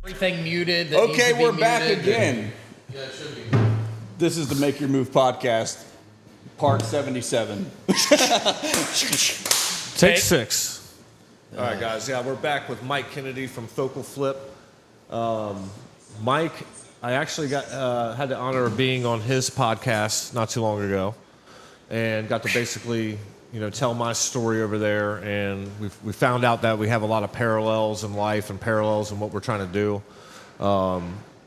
Everything muted. Okay, we're back again. Yeah, it should be. This is the Make Your Move podcast, part 77. Take 6. All right, guys. Yeah, we're back with Mike Kannady from Focal Flip. Mike, I actually had the honor of being on his podcast not too long ago, and got to basically, tell my story over there. And we found out that we have a lot of parallels in life and parallels in what we're trying to do.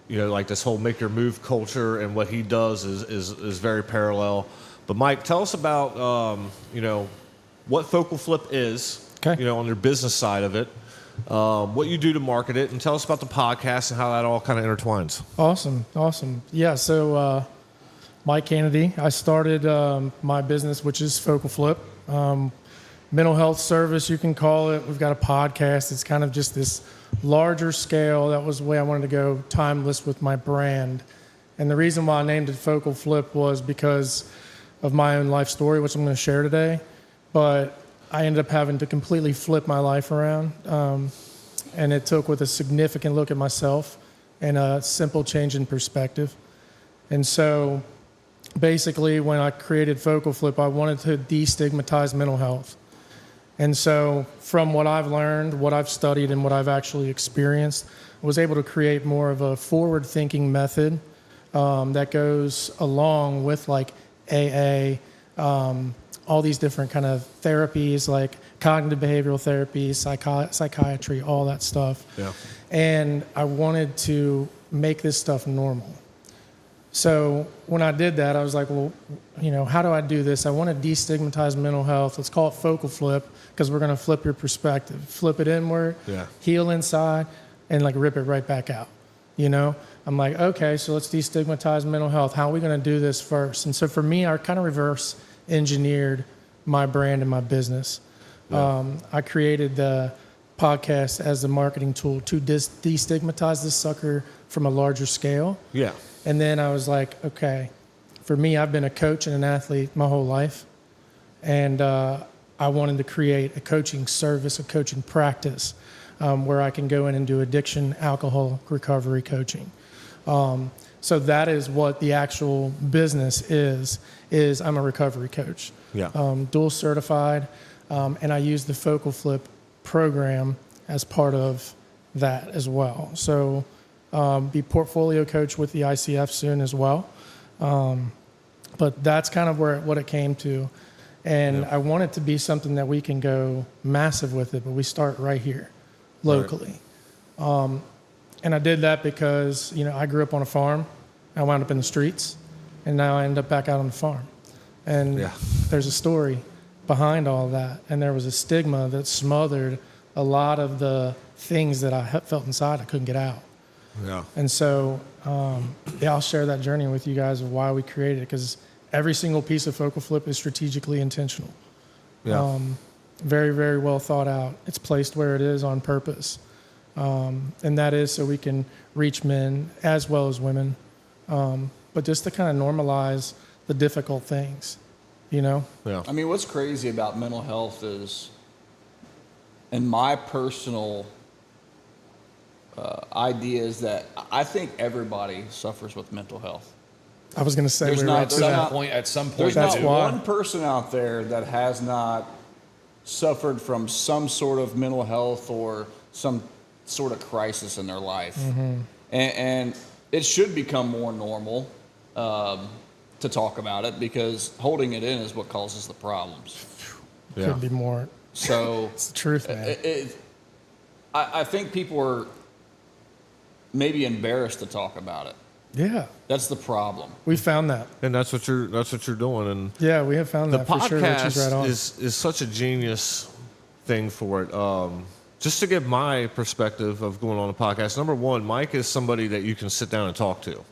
Like this whole make your move culture and what he does is very parallel. But Mike, tell us about what Focal Flip is. Okay. On your business side of it, what you do to market it, and tell us about the podcast and how that all kind of intertwines. Awesome. Yeah, so Mike Kannady, I started my business, which is Focal Flip. Mental health service, you can call it. We've got a podcast. It's kind of just this larger scale. That was the way I wanted to go, timeless with my brand. And the reason why I named it Focal Flip was because of my own life story, which I'm going to share today. But I ended up having to completely flip my life around. And it took with a significant look at myself and a simple change in perspective. And so basically when I created Focal Flip, I wanted to destigmatize mental health. And so from what I've learned, what I've studied, and what I've actually experienced, I was able to create more of a forward-thinking method that goes along with like AA, all these different kind of therapies like cognitive behavioral therapy, psychiatry, all that stuff. Yeah. And I wanted to make this stuff normal. So when I did that, I was like, well, how do I do this? I want to destigmatize mental health. Let's call it Focal Flip because we're going to flip your perspective. Flip it inward, heal inside, and like rip it right back out. I'm like, okay, so let's destigmatize mental health. How are we going to do this first? And so for me, I kind of reverse engineered my brand and my business. Yeah. I created the podcast as a marketing tool to destigmatize this sucker from a larger scale. Yeah. And then I was like, okay, for me, I've been a coach and an athlete my whole life. And I wanted to create a coaching service, a coaching practice where I can go in and do addiction, alcohol recovery coaching. So that is what the actual business is I'm a recovery coach. Yeah. Dual certified. And I use the Focal Flip program as part of that as well. So be portfolio coach with the ICF soon as well. But that's kind of what it came to. And I want it to be something that we can go massive with it, but we start right here locally. Right. And I did that because, I grew up on a farm. I wound up in the streets, and now I end up back out on the farm. And there's a story behind all that. And there was a stigma that smothered a lot of the things that I felt inside I couldn't get out. Yeah. And so, I'll share that journey with you guys of why we created it, because every single piece of Focal Flip is strategically intentional. Yeah. Very, very well thought out. It's placed where it is on purpose. And that is so we can reach men as well as women, but just to kind of normalize the difficult things, Yeah. I mean, what's crazy about mental health is, in my personal idea, is that I think everybody suffers with mental health. I was going to say there's not one person out there that has not suffered from some sort of mental health or some sort of crisis in their life. Mm-hmm. And it should become more normal to talk about it, because holding it in is what causes the problems. Could be more. So it's the truth, man. I think people are maybe embarrassed to talk about it. Yeah, that's the problem. We found that, and that's what you're doing. And yeah, we have found that. The podcast for sure, right on. is such a genius thing for it. Just to give my perspective of going on a podcast, number one, Mike is somebody that you can sit down and talk to.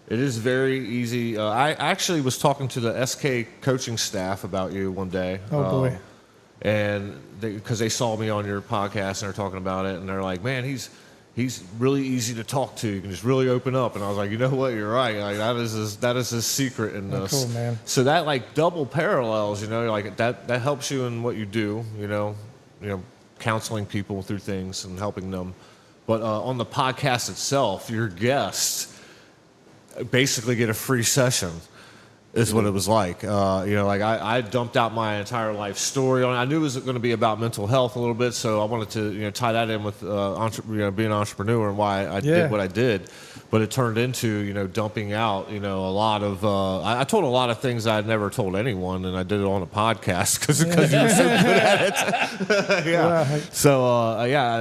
It is very easy. I actually was talking to the SK coaching staff about you one day. Oh, boy. And because they saw me on your podcast and they're talking about it, and they're like, man, he's really easy to talk to. You can just really open up. And I was like, you know what? You're right. Like, that is his secret in this. Cool, man. So that like double parallels, like that helps you in what you do, counseling people through things and helping them. But on the podcast itself, your guests basically get a free session. Is what it was like. Like I dumped out my entire life story on it. I knew it was going to be about mental health a little bit, so I wanted to tie that in with being an entrepreneur and why I did what I did. But it turned into dumping out a lot of. I told a lot of things I had never told anyone, and I did it on a podcast because you were so good at it. Yeah. Right. So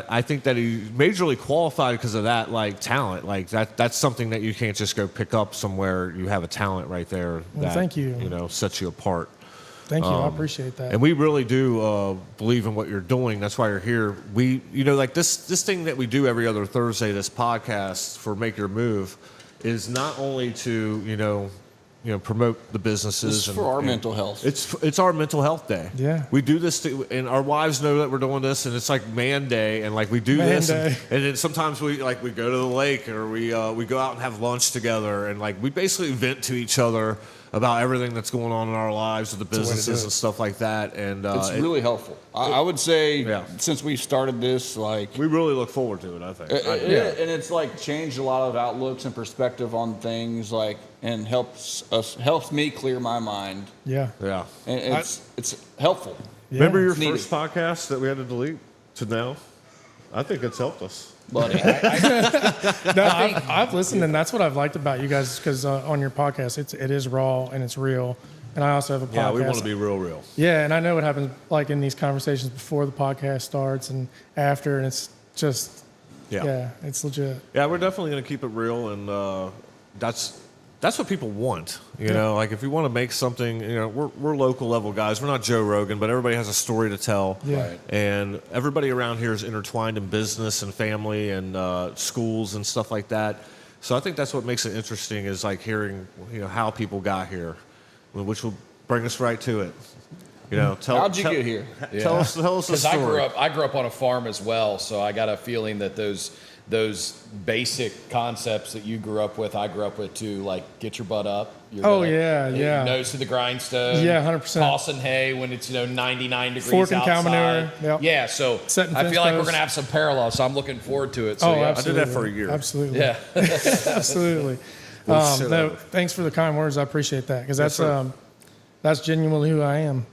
I think that he majorly qualified because of that talent. Like that's something that you can't just go pick up somewhere. You have a talent right there. Well, thank you. Sets you apart. Thank you. I appreciate that. And we really do believe in what you're doing. That's why you're here. We, this thing that we do every other Thursday, this podcast for Make Your Move, is not only to, promote the businesses. This is for our mental health. It's our mental health day. Yeah. We do this, and our wives know that we're doing this, and it's like man day, and we do this, and then sometimes we go to the lake or we go out and have lunch together, and we basically vent to each other about everything that's going on in our lives with the businesses and stuff like that. And it's really helpful. I would say since we started this, we really look forward to it, I think. And it's changed a lot of outlooks and perspective on things, and helps me clear my mind. Yeah. Yeah. And it's helpful. Yeah. Remember your first podcast that we had to delete to now? I think it's helped us. Buddy. I've listened, and that's what I've liked about you guys, because on your podcast, it is raw and it's real. And I also have a podcast. Yeah, we want to be real. Yeah, and I know what happens in these conversations before the podcast starts and after, and it's just, it's legit. Yeah, we're definitely going to keep it real, and that's what people want. If you want to make something, we're local level guys. We're not Joe Rogan, but everybody has a story to tell. Yeah. Right. And everybody around here is intertwined in business and family and schools and stuff like that. So I think that's what makes it interesting is hearing, how people got here, which will bring us right to it. How'd you get here? Tell us the story. I grew up on a farm as well, so I got a feeling that those basic concepts that you grew up with, I grew up with too. Get your butt up. Nose to the grindstone. Yeah, 100%. Tossing hay when it's 99 degrees Forking outside. cow manure. Yep. Yeah, so I feel like we're gonna have some parallels. So I'm looking forward to it. So I did that for a year. Absolutely. Yeah. Absolutely. Thanks for the kind words. I appreciate that, because that's genuinely who I am.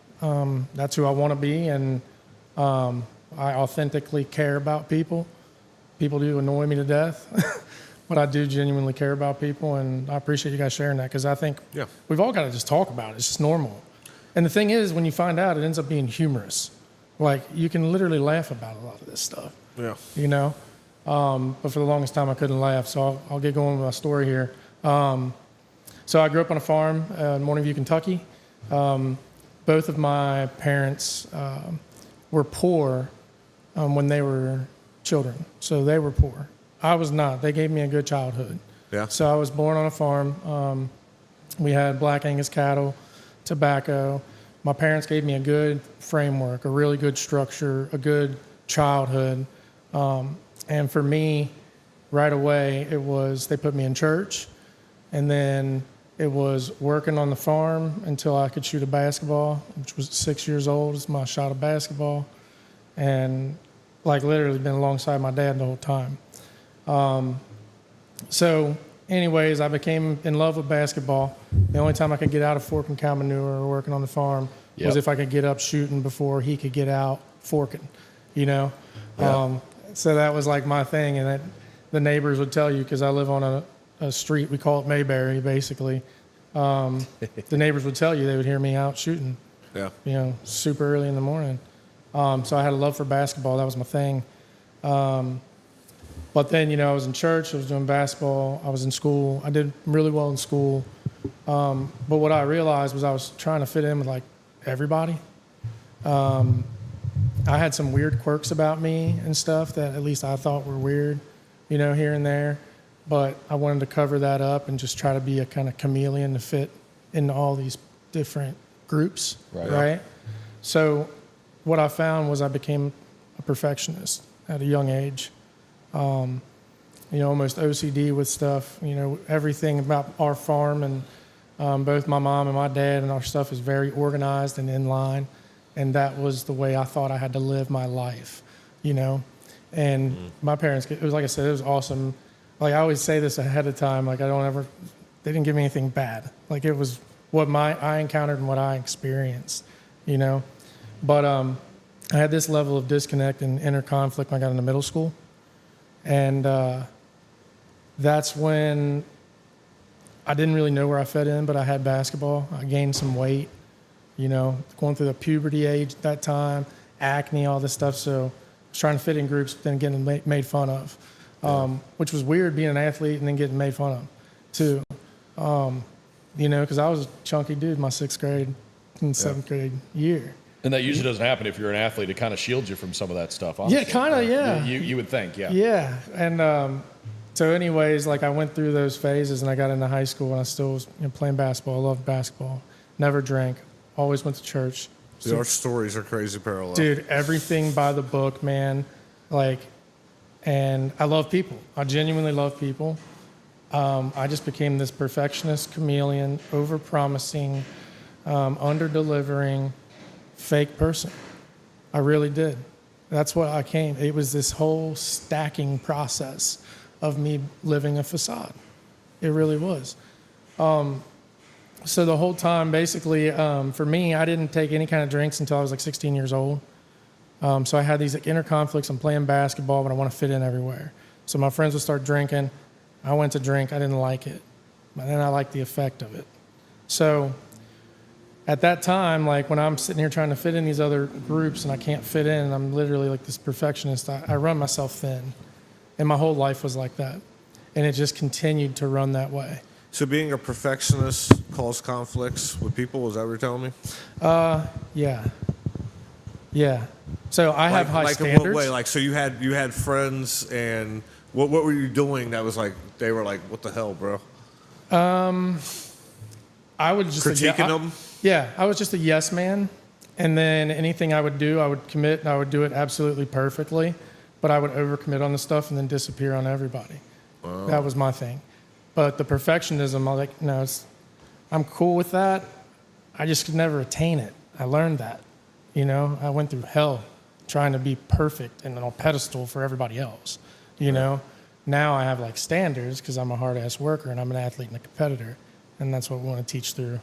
That's who I want to be, and I authentically care about people. People do annoy me to death, but I do genuinely care about people, and I appreciate you guys sharing that, because I think we've all got to just talk about it. It's just normal. And the thing is, when you find out, it ends up being humorous. You can literally laugh about a lot of this stuff. Yeah. But for the longest time, I couldn't laugh, so I'll get going with my story here. So I grew up on a farm in Morning View, Kentucky. Both of my parents were poor when they were children, so they were poor. I was not. They gave me a good childhood. Yeah. So I was born on a farm. We had Black Angus cattle, tobacco. My parents gave me a good framework, a really good structure, a good childhood. And for me, right away, they put me in church, and then it was working on the farm until I could shoot a basketball, which was 6 years old. It's my shot of basketball. And literally been alongside my dad the whole time. So anyways, I became in love with basketball. The only time I could get out of forking cow manure or working on the farm was if I could get up shooting before he could get out forking, So that was my thing. And the neighbors would tell you, because I live on a street, we call it Mayberry, basically. The neighbors would tell you they would hear me out shooting, super early in the morning. So I had a love for basketball. That was my thing. But then, I was in church. I was doing basketball. I was in school. I did really well in school. But what I realized was I was trying to fit in with, everybody. I had some weird quirks about me and stuff that at least I thought were weird, here and there. But I wanted to cover that up and just try to be a kind of chameleon to fit into all these different groups, right? So what I found was I became a perfectionist at a young age. Almost OCD with stuff. Everything about our farm, and both my mom and my dad and our stuff is very organized and in line. And that was the way I thought I had to live my life, And my parents, it was like I said, it was awesome. Like I always say this ahead of time, like they didn't give me anything bad. Like it was what I encountered and what I experienced, you know. But I had this level of disconnect and inner conflict when I got into middle school. And that's when I didn't really know where I fit in, but I had basketball. I gained some weight, you know, going through the puberty age at that time, acne, all this stuff. So I was trying to fit in groups, but then getting made fun of, which was weird being an athlete and then getting made fun of too. You know, because I was a chunky dude my 6th grade and 7th grade year. And that usually doesn't happen if you're an athlete. It kind of shields you from some of that stuff. Honestly. Yeah, kind of, yeah. You would think, yeah. Yeah, and so anyways, like I went through those phases and I got into high school and I still was playing basketball. I loved basketball. Never drank. Always went to church. Dude, our stories are crazy parallel. Dude, everything by the book, man. Like, and I love people. I genuinely love people. I just became this perfectionist chameleon, over-promising, under-delivering, fake person. I really did. That's what I came. It was this whole stacking process of me living a facade. It really was. So the whole time, basically, for me, I didn't take any kind of drinks until I was like 16 years old. So I had these like inner conflicts. I'm playing basketball, but I want to fit in everywhere. So my friends would start drinking. I went to drink. I didn't like it. But then I liked the effect of it. So at that time, like when I'm sitting here trying to fit in these other groups and I can't fit in, and I'm literally like this perfectionist, I run myself thin. And my whole life was like that. And it just continued to run that way. So being a perfectionist caused conflicts with people? Is that what you're telling me? Yeah. Yeah. So I have high standards. In what way? Like, so you had friends, and what were you doing that was like, they were like, what the hell, bro? I would just critiquing them? Yeah, I was just a yes man. And then anything I would do, I would commit and I would do it absolutely perfectly. But I would overcommit on the stuff and then disappear on everybody. Wow. That was my thing. But the perfectionism, I was like, no, I'm cool with that. I just could never attain it. I learned that. You know, I went through hell trying to be perfect and on a pedestal for everybody else. You know, now I have like standards because I'm a hard ass worker and I'm an athlete and a competitor. And that's what we want to teach through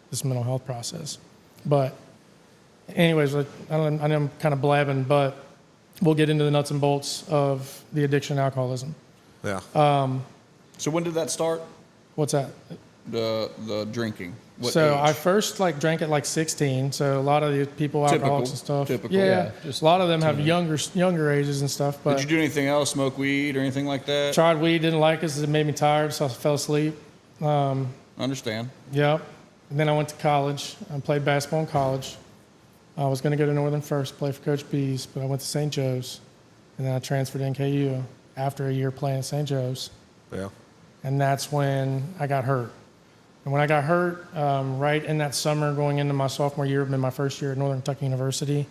this mental health process. But anyways, I know I'm kind of blabbing, but we'll get into the nuts and bolts of the addiction and alcoholism. Yeah. So when did that start? What's that? The drinking. What so age? I first like drank at like 16. So a lot of the people, alcoholics and stuff. Typical. Yeah. Just a lot of them have younger ages and stuff. But did you do anything else? Smoke weed or anything like that? tried weed, didn't like it because it made me tired, so I fell asleep. Understand. Yep. And then I went to college. I played basketball in college. I was going to go to Northern first, play for Coach Bees, but I went to St. Joe's. And then I transferred to NKU after a year playing at St. Joe's. Yeah. And that's when I got hurt. And when I got hurt, right in that summer going into my sophomore year, been my first year at Northern Kentucky University,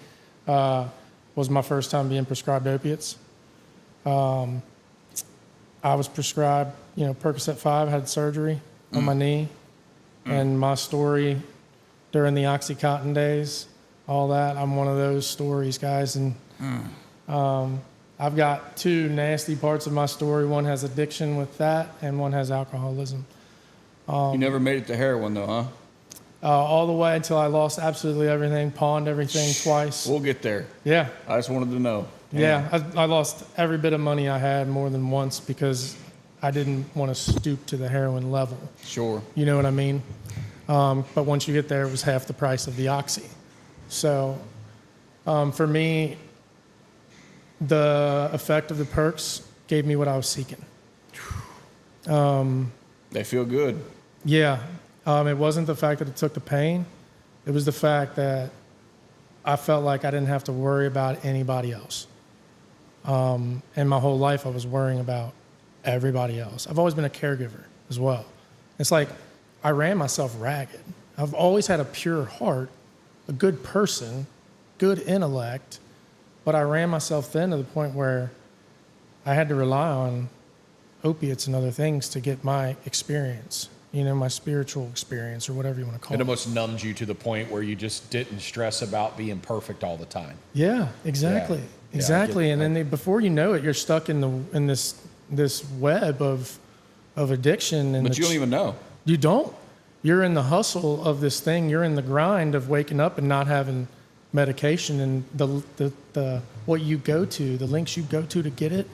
was my first time being prescribed opiates. I was prescribed, Percocet 5, had surgery on my knee. And my story during the OxyContin days, all that, I'm one of those stories, guys. And I've got two nasty parts of my story. One has addiction with that, and one has alcoholism. You never made it to heroin, though, huh? All the way until I lost absolutely everything, pawned everything twice. We'll get there. Yeah. I just wanted to know. Yeah, I lost every bit of money I had more than once because I didn't want to stoop to the heroin level. Sure. You know what I mean? But once you get there, it was half the price of the Oxy. So for me, the effect of the perks gave me what I was seeking. They feel good. Yeah. It wasn't the fact that it took the pain. It was the fact that I felt like I didn't have to worry about anybody else. And my whole life I was worrying about everybody else. I've always been a caregiver as well. It's like I ran myself ragged. I've always had a pure heart, a good person, good intellect, but I ran myself thin to the point where I had to rely on opiates and other things to get my experience, my spiritual experience or whatever you want to call It it. almost numbed you to the point where you just didn't stress about being perfect all the time. Yeah, exactly. Yeah. Exactly. And then before you know it, you're stuck in this web of addiction. And But you don't even know. You don't. You're in the hustle of this thing. You're in the grind of waking up and not having medication, and the what you go to, the links you go to get it,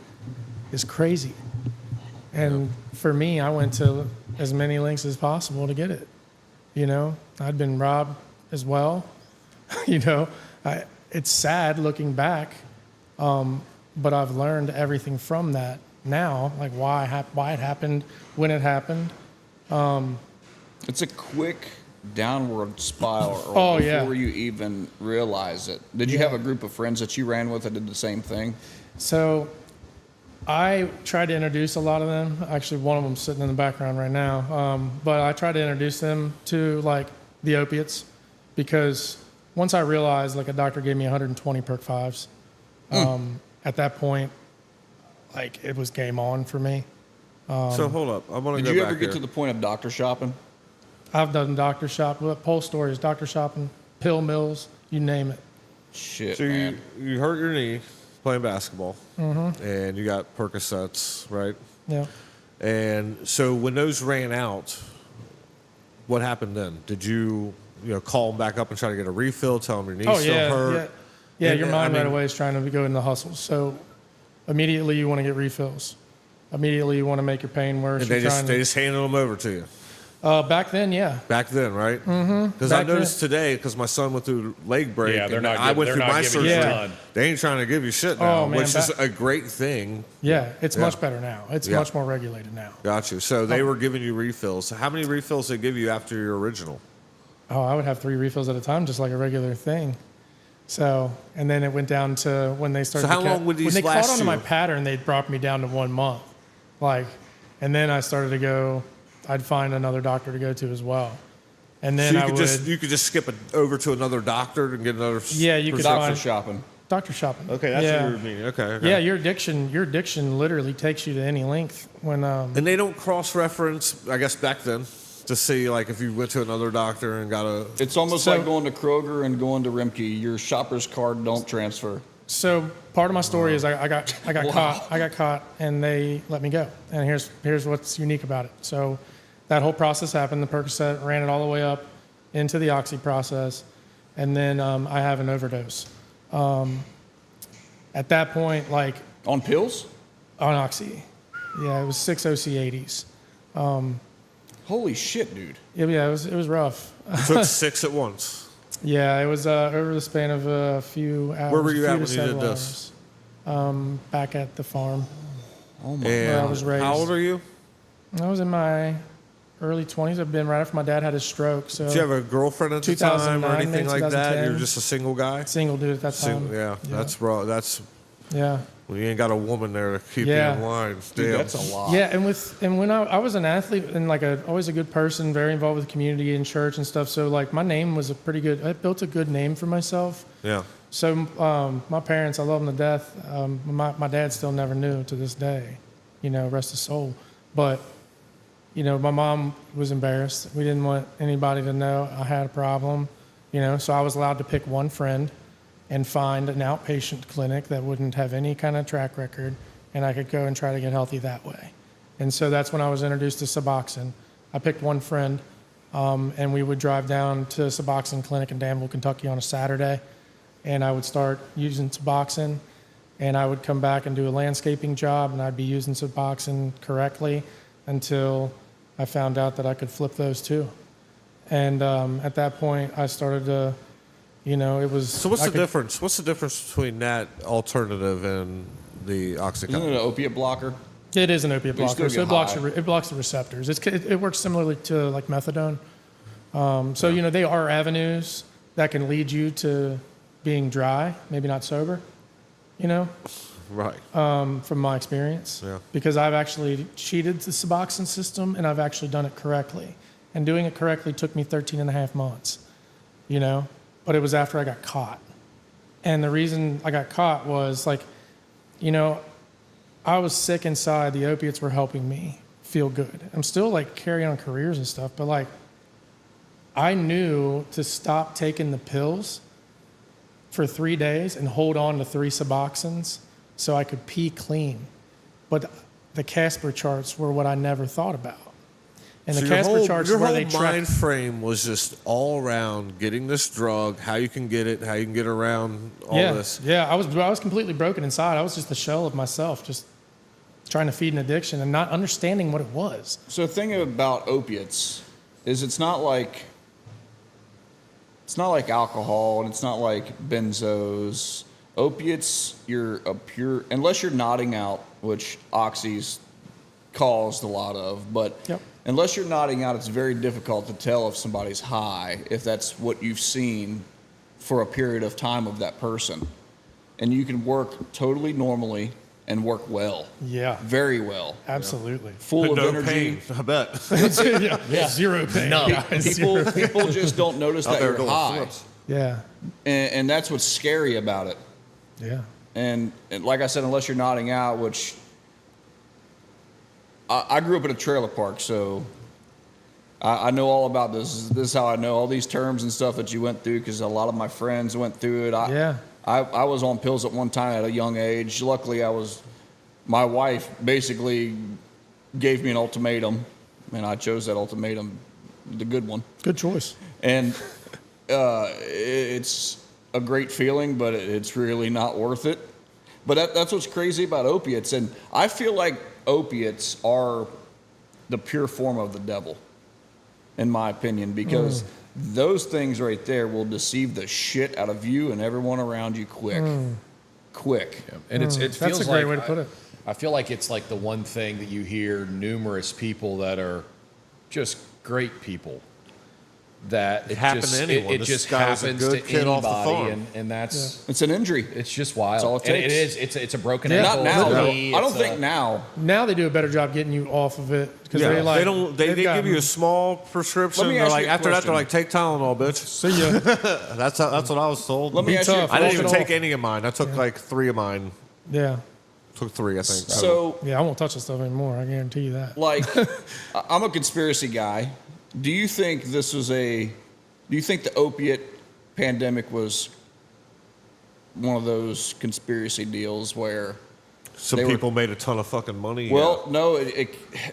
is crazy. And for me, I went to as many links as possible to get it. I'd been robbed as well. It's sad looking back, but I've learned everything from that now, like why it happened, when it happened. It's a quick downward spiral before you even realize it. Did you have a group of friends that you ran with that did the same thing? So I tried to introduce a lot of them. Actually, one of them's sitting in the background right now. But I tried to introduce them to like the opiates, because once I realized, like, a doctor gave me 120 perk 5s, at that point, like, it was game on for me. So hold up, I want to go Did you back ever get here. to the point of doctor shopping? I've done doctor shopping, pole stories, doctor shopping, pill mills, you name it. Shit, So man. you hurt your knee playing basketball, and you got Percocets, right? Yeah. And so when those ran out, what happened then? Did you call them back up and try to get a refill? Tell them your knee still hurt? Yeah. And, Your mind right away is trying to go in the hustle. So immediately you want to get refills. Immediately you want to make your pain worse. And they just handed them over to you. Back then, yeah. Back then, right? Because I Back noticed today, because my son went through leg break. Yeah, they're and not I went they're through not my giving you surgery. a ton. They ain't trying to give you shit now, Oh, man, which is a great thing. Yeah, it's Yeah. much better now. It's Yeah. much more regulated now. Got you. So they were giving you refills. So how many refills did they give you after your original? Oh, I would have 3 refills at a time, just like a regular thing. So, and then it went down to when they started. So how long would these when they last caught onto you? my pattern, they dropped me down to 1 month. And then I started to go. I'd find another doctor to go to as well. And then So you could just skip it over to another doctor and get another. Yeah, you could Doctor find shopping. doctor shopping. Okay, that's yeah. what you were meaning. Okay. Yeah, your addiction literally takes you to any length. When And they don't cross-reference, I guess, back then, to see like if you went to another doctor and got a. It's almost So- like going to Kroger and going to Rimke. Your shopper's card don't transfer. So part of my story is I got Wow. caught. I got caught, and they let me go. And here's what's unique about it. So that whole process happened. The Percocet ran it all the way up into the oxy process, and then I have an overdose. At that point, like On pills? on oxy, yeah, it was 6 OC80s. Holy shit, dude. Yeah, it was rough. You took 6 at once. Yeah, it was over the span of a few hours. Where were you a few at to when you several did this? hours. Back at the farm. Oh my And Where I was raised. how old are you? I was in my early 20s. I've been right after my dad had his stroke. So Did you have a girlfriend at the time or 2009, anything maybe like that? 2010. You're just a single guy? single dude at that time. Single, yeah, that's raw. That's Yeah. well, you ain't got a woman there to keep Yeah. you in line. Dude, Damn. that's a lot. Yeah, and when I was an athlete and like always a good person, very involved with the community and church and stuff. So like my name was I built a good name for myself. Yeah. So my parents, I love them to death. My dad still never knew to this day, rest his soul. But, my mom was embarrassed. We didn't want anybody to know I had a problem, so I was allowed to pick one friend and find an outpatient clinic that wouldn't have any kind of track record, and I could go and try to get healthy that way. And so that's when I was introduced to Suboxone. I picked one friend, and we would drive down to Suboxone Clinic in Danville, Kentucky on a Saturday, and I would start using Suboxone, and I would come back and do a landscaping job, and I'd be using Suboxone correctly until I found out that I could flip those too. And at that point, I started to, it was... So what's the difference? What's the difference between that alternative and the Isn't Oxycontin? it an opiate blocker? It is an opiate But you still blocker, so get it blocks the receptors. It works similarly to like methadone. So they are avenues that can lead you to being dry, maybe not sober. Right. From my experience, Yeah. because I've actually cheated the Suboxone system and I've actually done it correctly. And doing it correctly took me 13 and a half months, but it was after I got caught. And the reason I got caught was I was sick inside. The opiates were helping me feel good. I'm still like carrying on careers and stuff, but like I knew to stop taking the pills for 3 days and hold on to 3 Suboxones so I could pee clean. But the Casper charts were what I never thought about. And So the Casper charts your where whole they mind track. frame was just all around getting this drug, how you can get it, how you can get around all this. Yeah, I was completely broken inside. I was just a shell of myself, just trying to feed an addiction and not understanding what it was. So the thing about opiates is it's not like alcohol and it's not like benzos. Opiates, unless you're nodding out, which oxys caused a lot of, but Yep. unless you're nodding out, it's very difficult to tell if somebody's high, if that's what you've seen for a period of time of that person. And you can work totally normally and work well. Yeah, Very well. absolutely. Full of No energy. pain, I bet. Yeah, zero pain. No. guys. People just don't notice that there you're doing high. flips. Yeah, And that's what's scary about it. yeah. And like I said, unless you're nodding out, which I grew up in a trailer park, so I know all about this. This is how I know all these terms and stuff that you went through because a lot of my friends went through it. I was on pills at one time at a young age. Luckily, my wife basically gave me an ultimatum, and I chose that ultimatum, the good one. Good choice. And it's a great feeling, but it's really not worth it. But that's what's crazy about opiates. And I feel like opiates are the pure form of the devil, in my opinion, because those things right there will deceive the shit out of you and everyone around you quick. Yeah. And it feels That's a great way to put it. I feel like it's like the one thing that you hear numerous people that are just great people that it happen just, to anyone. It This just guy was a happens good to kid off the anybody, farm. and that's It's an injury. it's just wild. That's all it And it takes. is. It's a broken Yeah. ankle. Not now, it's a though. knee, I don't it's think a- now. Now they do a better job getting you off of it because Yeah, they like they they've give you a gotten- small prescription. Let me They're ask like you a after that they're question. like take Tylenol, bitch. See ya. That's what I was told. Let me Be ask you a tough. I didn't Walk even it take off. any of mine. I took like 3 of mine. Yeah, Took 3, I think. So, yeah. I won't touch this stuff anymore. I guarantee you that. like, I'm a conspiracy guy. Do you think do you think the opiate pandemic was one of those conspiracy deals where, Some they were- people made a ton of fucking money. well, no,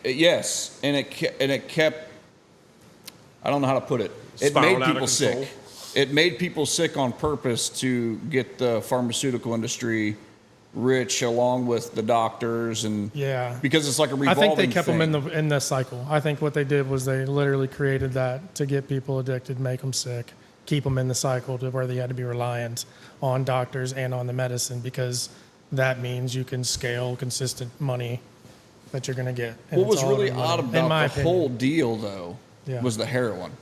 yes, and it kept, I don't know how to put it. It Spiraled made out of people control. sick. It made people sick on purpose to get the pharmaceutical industry rich along with the doctors and Yeah. because it's like a I revolving think they kept thing. them in the cycle. I think what they did was they literally created that to get people addicted, make them sick, keep them in the cycle to where they had to be reliant on doctors and on the medicine because that means you can scale consistent money that you're going to get. And What it's was all really in money, odd in about my the opinion. whole deal, though, Yeah. was the heroin.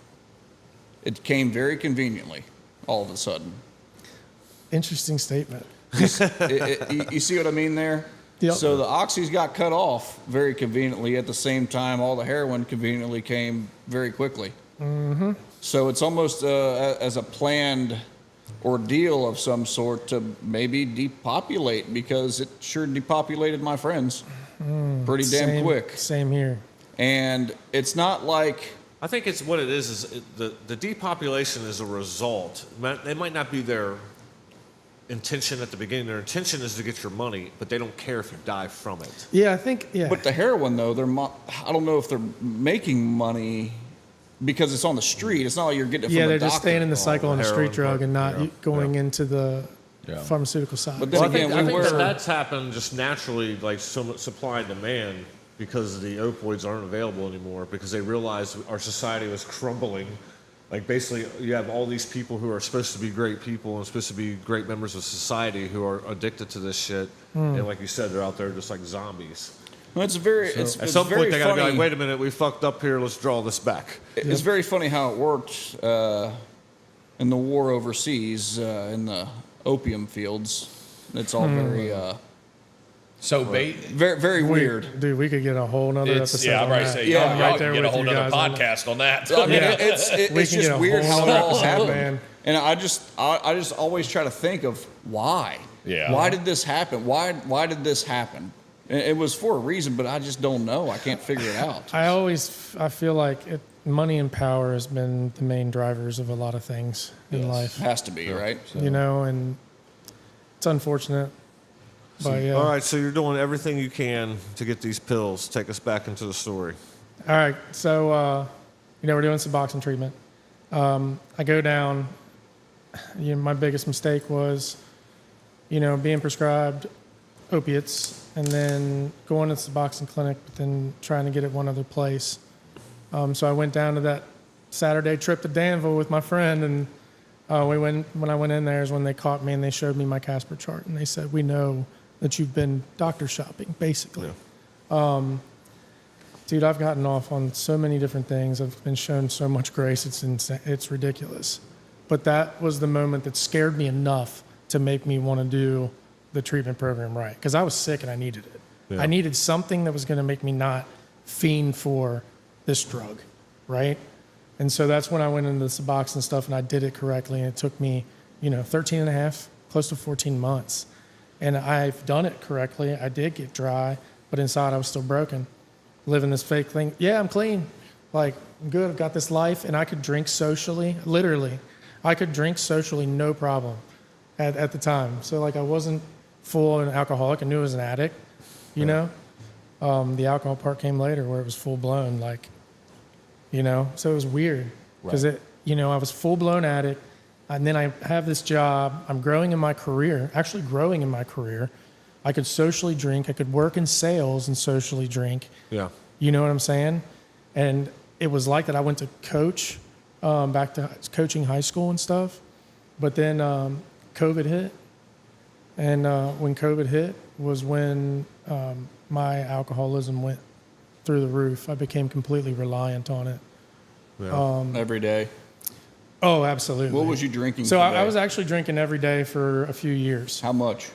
It came very conveniently, all of a sudden. Interesting statement. You see what I mean there? Yep. So the oxys got cut off very conveniently. At the same time, all the heroin conveniently came very quickly. Mm-hmm. So it's almost as a planned ordeal of some sort to maybe depopulate because it sure depopulated my friends pretty damn quick. Same here. And it's not like I think it's what it is the depopulation is a result. It might not be their intention at the beginning. Their intention is to get your money, but they don't care if you die from it. Yeah, I think, yeah. But the heroin, though, I don't know if they're making money because it's on the street. It's not like you're getting it yeah, from they're a doctor. just staying in the cycle on the heroin street drug part, and not yeah, going yeah. into the Yeah. pharmaceutical side. But then Well, again, I think we were. that's happened just naturally, like so much supply and demand, because the opioids aren't available anymore. Because they realized our society was crumbling. Like basically, you have all these people who are supposed to be great people and supposed to be great members of society who are addicted to this shit. And like you said, they're out there just like zombies. Well, it's very. At it's some very point, they got to be funny. like, "Wait a minute, we fucked up here. Let's draw this back." It's very funny how it worked in the war overseas in the opium fields. It's all very, So very, very weird. Dude, we could get a whole nother It's, episode. yeah, I'm on right. that. Say, Yeah, y'all, I'm y'all right there can get a with whole you other guys on that. podcast on that. I mean, Yeah. it's We it's can just get a weird whole how it nother all episode, happened. man. And I just always try to think of why. Yeah. Why did this happen? Why did this happen? It was for a reason, but I just don't know. I can't figure it out. I feel like money and power has been the main drivers of a lot of things in life. Has to be, right? So. And it's unfortunate. But yeah. All right, so you're doing everything you can to get these pills. Take us back into the story. All right, so we're doing Suboxone treatment. I go down. My biggest mistake was, being prescribed opiates and then going to the Suboxone clinic, but then trying to get it one other place. So I went down to that Saturday trip to Danville with my friend, and when I went in there is when they caught me and they showed me my Casper chart, and they said, "We know that you've been doctor shopping," basically. Yeah. Dude, I've gotten off on so many different things. I've been shown so much grace. It's insane. It's ridiculous. But that was the moment that scared me enough to make me want to do the treatment program right. Because I was sick and I needed it. Yeah. I needed something that was going to make me not fiend for this drug, right? And so that's when I went into the Suboxone stuff and I did it correctly. And it took me, 13 and a half, close to 14 months. And I've done it correctly. I did get dry, but inside I was still broken. Living this fake thing. Yeah, I'm clean. Like, I'm good. I've got this life. And I could drink socially. Literally. I could drink socially, no problem at the time. So, I wasn't full an alcoholic. I knew I was an addict, you know? The alcohol part came later where it was full blown, so it was weird because I was full blown addict. And then I have this job. I'm growing in my career, actually growing in my career. I could socially drink. I could work in sales and socially drink. Yeah. You know what I'm saying? And it was like that. I went to coach, back to coaching high school and stuff. But then COVID hit. And when COVID hit was when my alcoholism went through the roof. I became completely reliant on it. Yeah. Every day. Oh, absolutely. What was you drinking? So I was actually drinking every day for a few years. How much?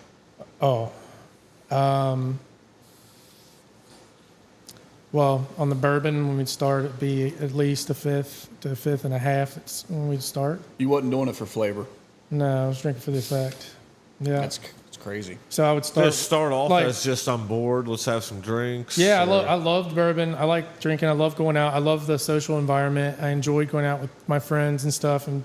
Well, on the bourbon, when we'd start, it'd be at least a fifth to a fifth and a half when we'd start. You wasn't doing it for flavor? No, I was drinking for the effect. Yeah. That's crazy. So I would start off as just on board, let's have some drinks. Yeah, I loved bourbon. I like drinking. I love going out. I love the social environment. I enjoyed going out with my friends and stuff and,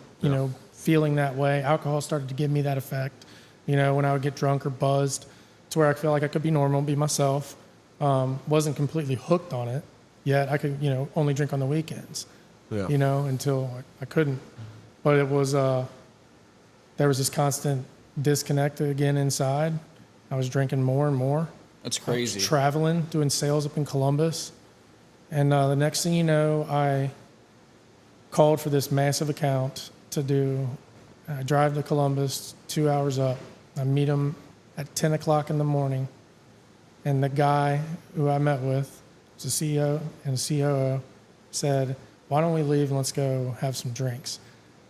feeling that way. Alcohol started to give me that effect, when I would get drunk or buzzed to where I felt like I could be normal, be myself. Wasn't completely hooked on it yet. I could, only drink on the weekends, until I couldn't. But it was, there was this constant disconnect again inside. I was drinking more and more. That's crazy. Traveling, doing sales up in Columbus. And the next thing you know, I called for this massive account to do. I drive to Columbus, 2 hours up. I meet him at 10 o'clock in the morning. And the guy who I met with, was a CEO and a COO, said, "Why don't we leave and let's go have some drinks?"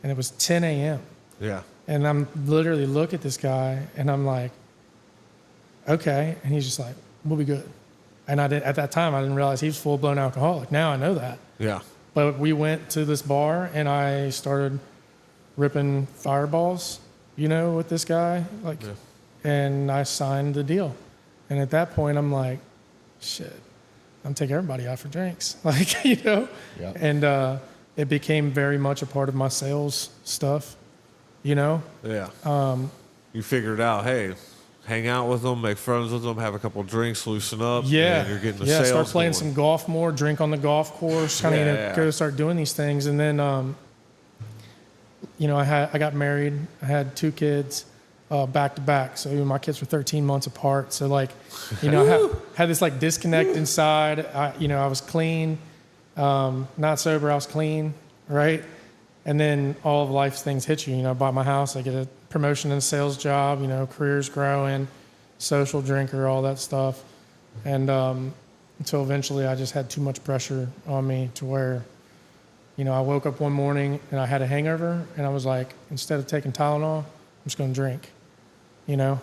And it was 10 a.m. Yeah. And I'm literally look at this guy and I'm like, okay. And he's just like, "We'll be good." And at that time, I didn't realize he was full blown alcoholic. Now I know that. Yeah. But we went to this bar and I started ripping fireballs, with this guy. And I signed the deal. And at that point, I'm like, shit, I'm taking everybody out for drinks. Yeah. And it became very much a part of my sales stuff. Yeah. You figured out, hey, hang out with them, make friends with them, have a couple of drinks, looson up. Yeah. And you're getting the sales start playing going. some golf more, drink on the golf course, go start doing these things. And then, I got married. I had 2 kids back to back. So my kids were 13 months apart. So I had this disconnect inside. I was clean, not sober. I was clean, right? And then all of life's things hit you. I bought my house. I get a promotion in a sales job. Career's growing, social drinker, all that stuff. And until eventually I just had too much pressure on me to where, I woke up one morning and I had a hangover. And I was like, instead of taking Tylenol, I'm just going to drink, And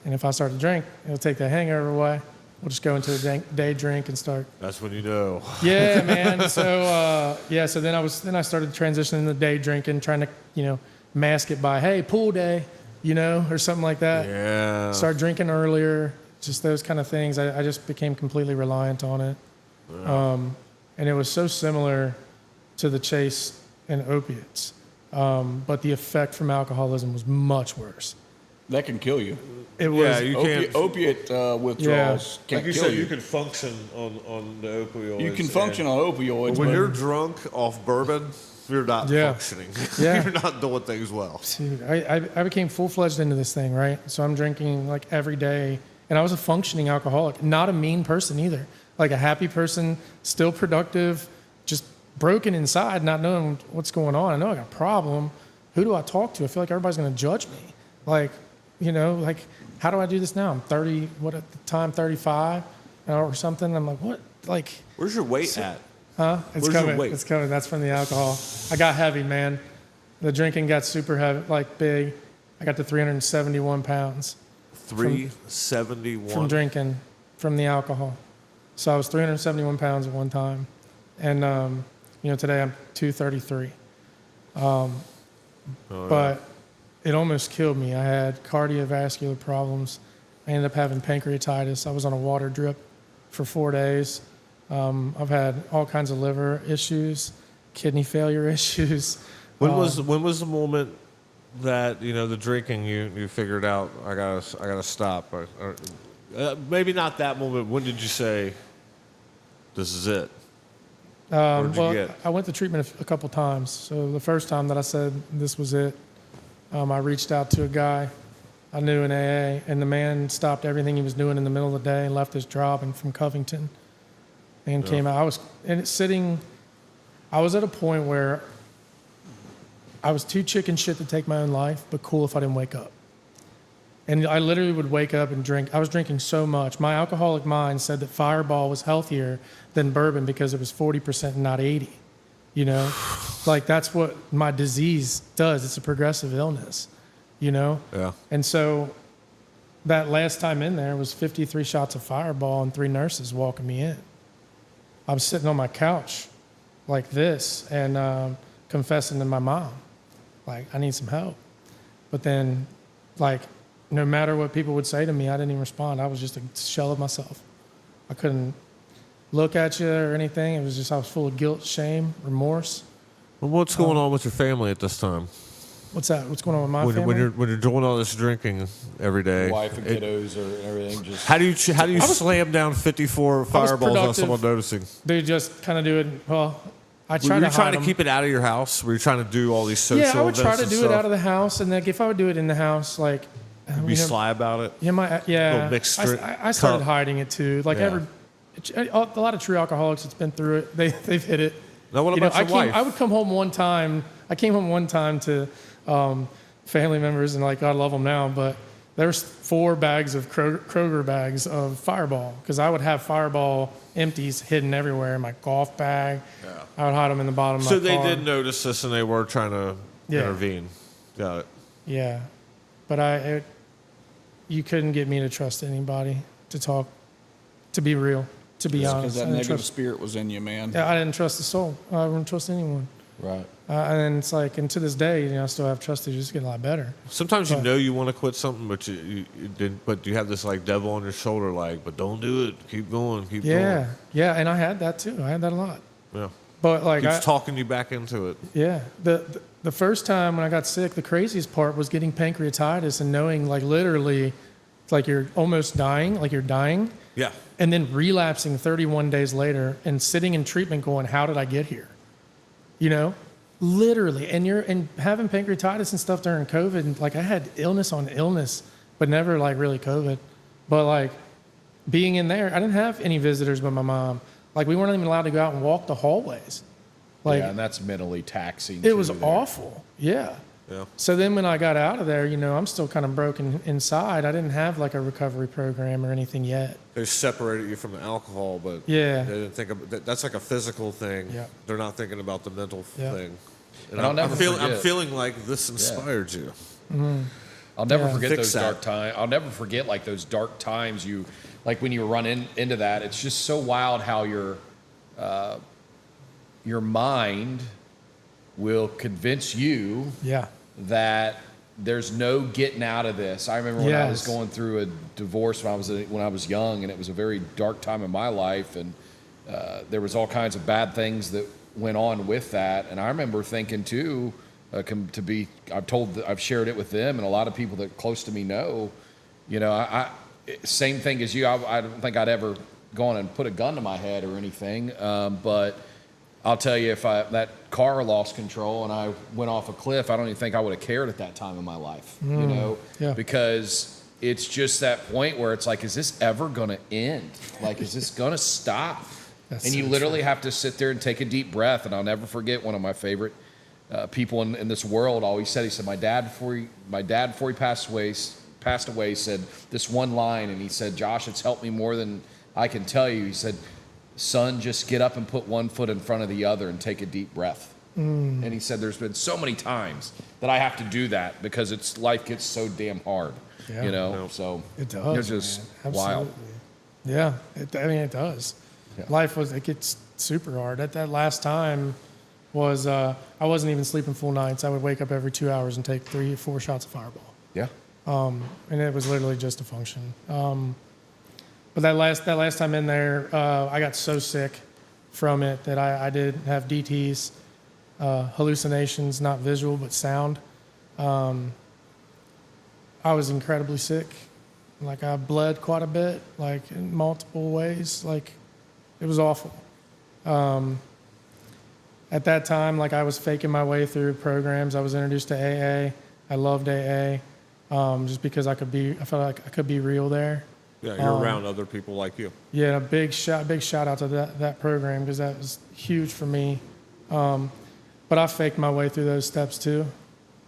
if I start to drink, it'll take that hangover away. We'll just go into the day drink and start. That's when you know. Yeah, man. So so then I started transitioning to day drinking, trying to mask it by, hey, pool day, or something like that. Yeah. Start drinking earlier, just those kind of things. I just became completely reliant on it. Yeah. And it was so similar to the chase and opiates. But the effect from alcoholism was much worse. That can kill you. It was you can't. Opiate withdrawals can't Like you kill said, you. you can function on the opioids. You can function on opioids, When but you're drunk off bourbon, you're not functioning. Yeah. You're not doing things well. Dude, I became full-fledged into this thing, right? So I'm drinking like every day, and I was a functioning alcoholic, not a mean person either. Like a happy person, still productive, just broken inside, not knowing what's going on. I know I got a problem. Who do I talk to? I feel like everybody's going to judge me. Like, like, how do I do this now? I'm 30, what at the time, 35 or something. I'm like, what? Like, Where's your weight at? huh? It's Where's your coming. weight? It's coming. That's from the alcohol. I got heavy, man. The drinking got super heavy, like big. I got to 371 pounds 371. from drinking from the alcohol. So I was 371 pounds at one time. And, today I'm 233. But it almost killed me. I had cardiovascular problems. I ended up having pancreatitis. I was on a water drip for 4 days. I've had all kinds of liver issues, kidney failure issues. When was the moment that the drinking you figured out I gotta stop? Or maybe not that moment. When did you say this is it? Where'd you get? I went to treatment a couple times. So the first time that I said this was it, I reached out to a guy I knew in AA, and the man stopped everything he was doing in the middle of the day and left his job and from Covington and came out. I was at a point where I was too chicken shit to take my own life, but cool if I didn't wake up. And I literally would wake up and drink. I was drinking so much. My alcoholic mind said that Fireball was healthier than bourbon because it was 40% and not 80. Like that's what my disease does. It's a progressive illness, Yeah. And so that last time in there was 53 shots of Fireball and 3 nurses walking me in. I was sitting on my couch like this and confessing to my mom, like, I need some help. But then, like, no matter what people would say to me, I didn't even respond. I was just a shell of myself. I couldn't look at you or anything. It was just, I was full of guilt, shame, remorse. Well, what's going on with your family at this time? What's that? What's going on with my family? When you're doing all this drinking every day, Wife and kiddos or everything. Just how do you slam down 54 Fireballs without someone noticing? They just kind of do it. Well, I try Were to you trying to hide keep it out of your house? Were you trying to do all these social events. Yeah, I would events try to and do stuff? it out of the house, and like if I would do it in the house, like Be sly about it. Yeah, Little mixed I started cup. hiding it too. Like Yeah. a lot of true alcoholics that's been through it, they've hit it. Now, what about your wife? I would come home one time. I came home one time to family members, and like God love them now, but there's 4 bags of Kroger bags of Fireball because I would have Fireball empties hidden everywhere in my golf bag. Yeah. I would hide them in the bottom of my So they car. did notice this, and they were trying to intervene. Got it. Yeah, but you couldn't get me to trust anybody to talk, to be real, to be honest. because that I didn't negative trust- spirit was in you, man. Yeah, I didn't trust the soul. I wouldn't trust anyone. right. And it's like, and to this day, I still have trust issues. Just get a lot better. Sometimes you know you want to quit something, but you didn't. But you have this like devil on your shoulder, like, but don't do it. Keep going. Keep going. Yeah, and I had that too. I had that a lot. Yeah. But like, Keeps talking you back into it. yeah, the first time when I got sick, the craziest part was getting pancreatitis and knowing like literally, it's like you're almost dying, like you're dying, Yeah. and then relapsing 31 days later and sitting in treatment going, how did I get here? Literally. And having pancreatitis and stuff during COVID, and like I had illness on illness, but never like really COVID. But like being in there, I didn't have any visitors but my mom. Like we weren't even allowed to go out and walk the hallways. Like yeah, and that's mentally taxing. it was too, there. awful. Yeah. Yeah. So then when I got out of there, I'm still kind of broken inside. I didn't have like a recovery program or anything yet. They separated you from the alcohol, but Yeah. they didn't think of that's like a physical thing. Yeah. They're not thinking about the mental Yeah. thing. And I'll never I'm forget. feeling like this inspired you. I'll never Yeah. forget Fix those that. dark times. I'll never forget like those dark times you like when you run into that. It's just so wild how your mind will convince you Yeah. that there's no getting out of this. I remember when I was going through a divorce when I was young, and it was a very dark time in my life, and there was all kinds of bad things that went on with that. And I remember thinking too, I've shared it with them, and a lot of people that close to me know, you know, I same thing as you. I don't think I'd ever gone and put a gun to my head or anything, but I'll tell you, if that car lost control and I went off a cliff, I don't even think I would have cared at that time in my life, you know, because it's just that point where it's like, is this ever going to end? Like, is this going to stop? And you literally have to sit there and take a deep breath. And I'll never forget one of my favorite people in this world always said, he said, my dad before he passed away said this one line, and he said, Josh, it's helped me more than I can tell you. He said, son, just get up and put one foot in front of the other and take a deep breath. And he said, there's been so many times that I have to do that because life gets so damn hard, you know? So it does. It's just wild. Yeah, it does. Yeah. It gets super hard. That last time was, I wasn't even sleeping full nights. I would wake up every 2 hours and take 3 or 4 shots of Fireball. Yeah. And it was literally just a function. But that last time in there, I got so sick from it that I did have DTs, hallucinations, not visual, but sound. I was incredibly sick. Like, I bled quite a bit, like in multiple ways. Like, it was awful. At that time, like, I was faking my way through programs. I was introduced to AA. I loved AA, just because I felt like I could be real there. Yeah, you're around other people like you. Yeah, a big shout out to that program, because that was huge for me. But I faked my way through those steps too.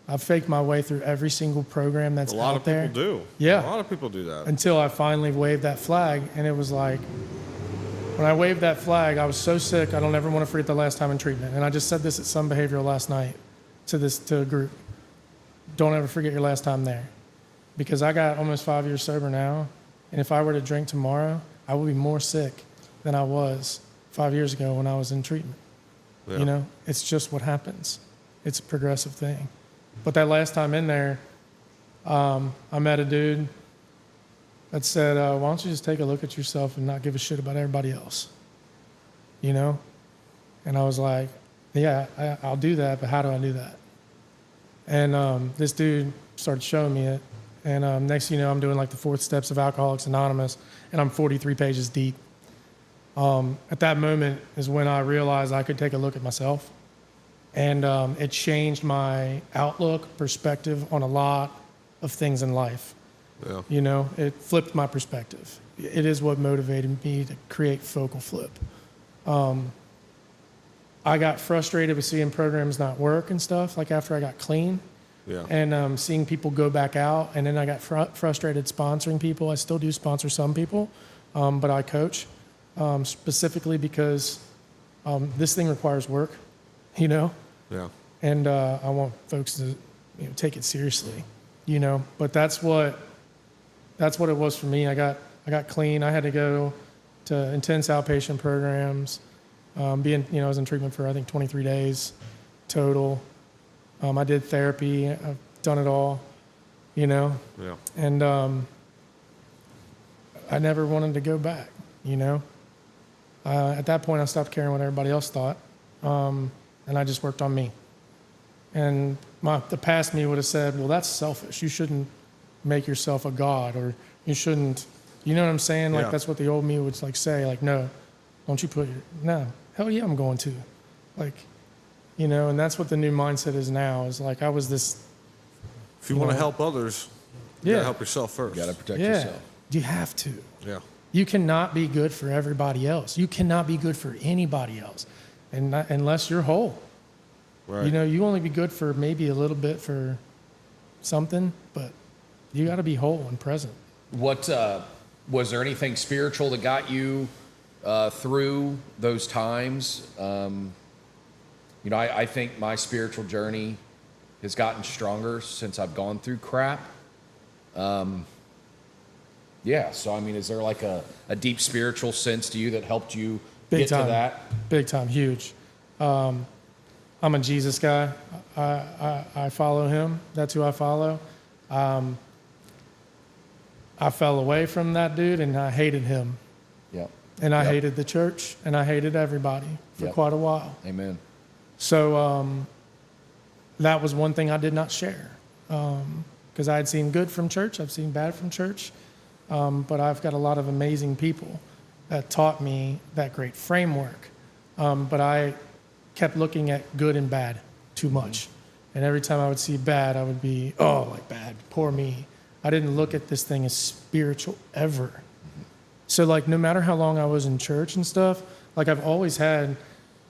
I faked my way through every single program that's out there. A lot of people do. Yeah. A lot of people do that. Until I finally waved that flag, and it was like, when I waved that flag, I was so sick, I don't ever want to forget the last time in treatment. And I just said this at Sun Behavioral last night to a group. Don't ever forget your last time there. Because I got almost 5 years sober now, and if I were to drink tomorrow, I would be more sick than I was 5 years ago when I was in treatment. Yeah. You know, it's just what happens. It's a progressive thing. But that last time in there, I met a dude that said, why don't you just take a look at yourself and not give a shit about everybody else? You know? And I was like, yeah, I'll do that, but how do I do that? And this dude started showing me it. And next thing you know, I'm doing like the 4 steps of Alcoholics Anonymous, and I'm 43 pages deep. At that moment is when I realized I could take a look at myself. And it changed my outlook, perspective on a lot of things in life. Yeah. You know, it flipped my perspective. It is what motivated me to create Focal Flip. I got frustrated with seeing programs not work and stuff, like after I got clean. Yeah. And seeing people go back out. And then I got frustrated sponsoring people. I still do sponsor some people, but I coach specifically because this thing requires work, you know? Yeah. And I want folks to take it seriously, you know? But that's what it was for me. I got clean. I had to go to intense outpatient programs. I was in treatment for, I think, 23 days total. I did therapy. I've done it all, you know? Yeah. And I never wanted to go back, you know? At that point, I stopped caring what everybody else thought, and I just worked on me. And the past me would have said, well, that's selfish. You shouldn't make yourself a god, or you shouldn't, you know what I'm saying? Like, that's what the old me would like say, like, no, don't you no, hell yeah, I'm going to. Like, you know, and that's what the new mindset is now, is like, I was this. If you want to help others, you got to help yourself first. You got to protect yourself. You have to. Yeah. You cannot be good for everybody else. You cannot be good for anybody else, and unless you're whole. Right. You know, you only be good for maybe a little bit for something, but you got to be whole and present. What was there anything spiritual that got you through those times? You know, I think my spiritual journey has gotten stronger since I've gone through crap. Yeah, so I mean, is there like a deep spiritual sense to you that helped you get to that? Big time, huge. I'm a Jesus guy. I follow him. That's who I follow. I fell away from that dude, and I hated him. Yep. And I Yep. hated the church, and I hated everybody for Yep. quite a while. Amen. So that was one thing I did not share, because I had seen good from church, I've seen bad from church, but I've got a lot of amazing people that taught me that great framework. But I kept looking at good and bad too much. And every time I would see bad, I would be, oh, like bad, poor me. I didn't look at this thing as spiritual ever. So like, no matter how long I was in church and stuff, like I've always had,